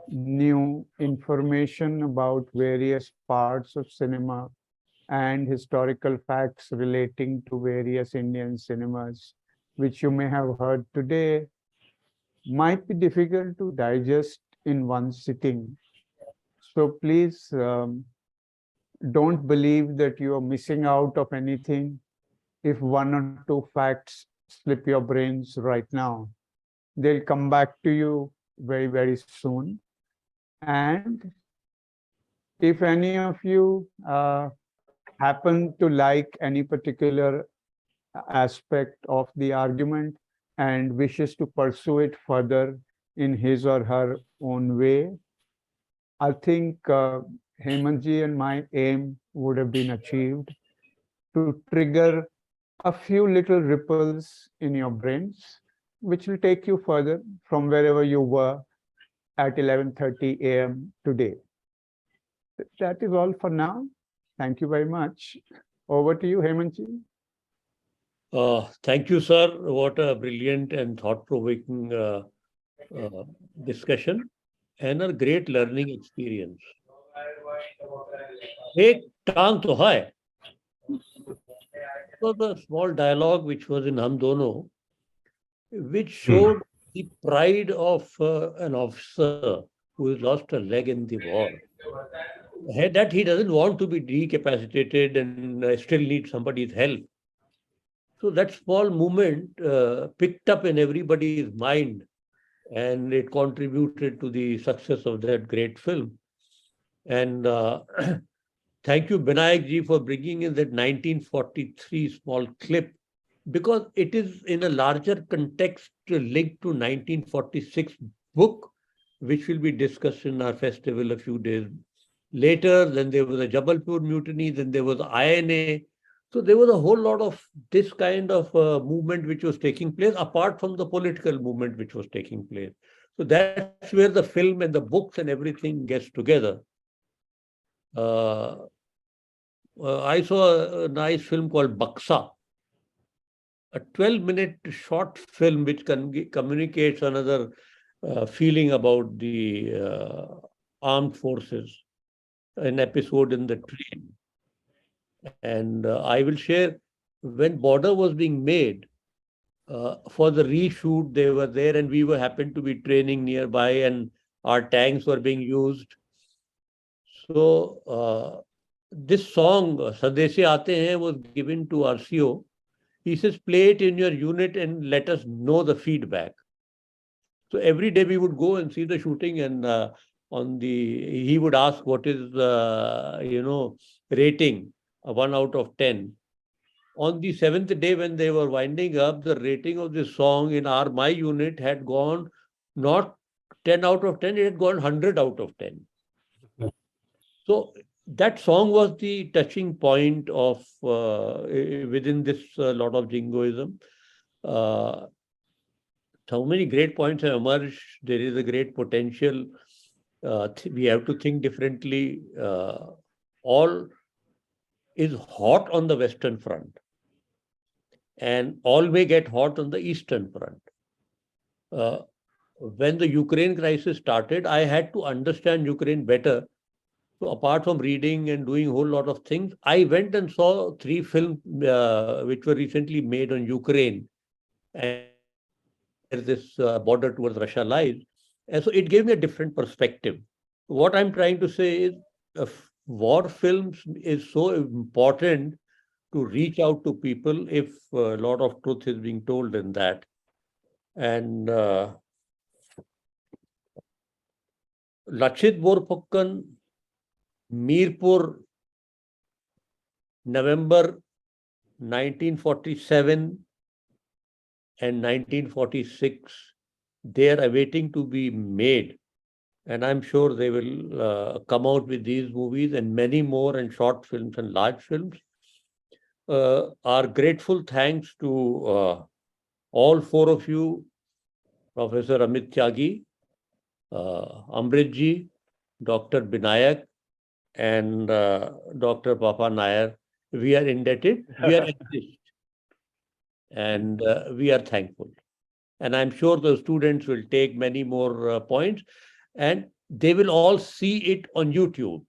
new information about various parts of cinema and historical facts relating to various Indian cinemas, which you may have heard today, might be difficult to digest in one sitting. So please don't believe that you are missing out of anything if one or two facts slip your brains right now. They'll come back to you very, very soon. And if any of you happen to like any particular aspect of the argument and wishes to pursue it further in his or her own way, I think Hemantji and my aim would have been achieved to trigger a few little ripples in your brains, which will take you further from wherever you were at 11:30 a.m. today. That is all for now. Thank you very much. Over to you, Hemantji. Thank you, sir. What a brilliant and thought-provoking discussion and a great learning experience. एक टांग तो है. So the small dialogue which was in Hum Dono, which showed the pride of an officer who has lost a leg in the war. That he doesn't want to be decapacitated and still needs somebody's help. So that small movement picked up in everybody's mind, and it contributed to the success of that great film. And thank you, Binayak ji, for bringing in that 1943 small clip, because it is in a larger context linked to 1946 book, which will be discussed in our festival a few days later. Then there was a Jabalpur mutiny, then there was INA. So there was a whole lot of this kind of movement which was taking place, apart from the political movement which was taking place. So that's where the film and the books and everything gets together. I saw a nice film called Baksa, a 12-minute short film which communicates another feeling about the armed forces, an episode in the train. And I will share, when Border was being made, for the reshoot, they were there and we happened to be training nearby and our tanks were being used. So this song, Sadesh Aate Hain, was given to RCO. He says, play it in your unit and let us know the feedback. So every day we would go and see the shooting, and he would ask what is rating, 1 out of 10. On the 7th day when they were winding up, the rating of this song in my unit had gone not 10 out of 10, it had gone 100 out of 10. So that song was the touching point of within this lot of jingoism. So many great points have emerged. There is a great potential. We have to think differently. All is hot on the Western Front, and all may get hot on the Eastern Front. When the Ukraine crisis started, I had to understand Ukraine better. So apart from reading and doing a whole lot of things, I went and saw 3 films which were recently made on Ukraine and this border towards Russia lies. And so it gave me a different perspective. What I'm trying to say is war films is so important to reach out to people if a lot of truth is being told in that. And Lachit Borphukan, Mirpur, November 1947 and 1946, they are awaiting to be made. And I'm sure they will come out with these movies and many more, and short films and large films. our grateful thanks to all four of you, Professor Amit Tyagi, Amritji, Dr. Binayak, and Dr. Papa Nair. We are indebted, we are exist, and we are thankful. And I'm sure the students will take many more points, and they will all see it on YouTube.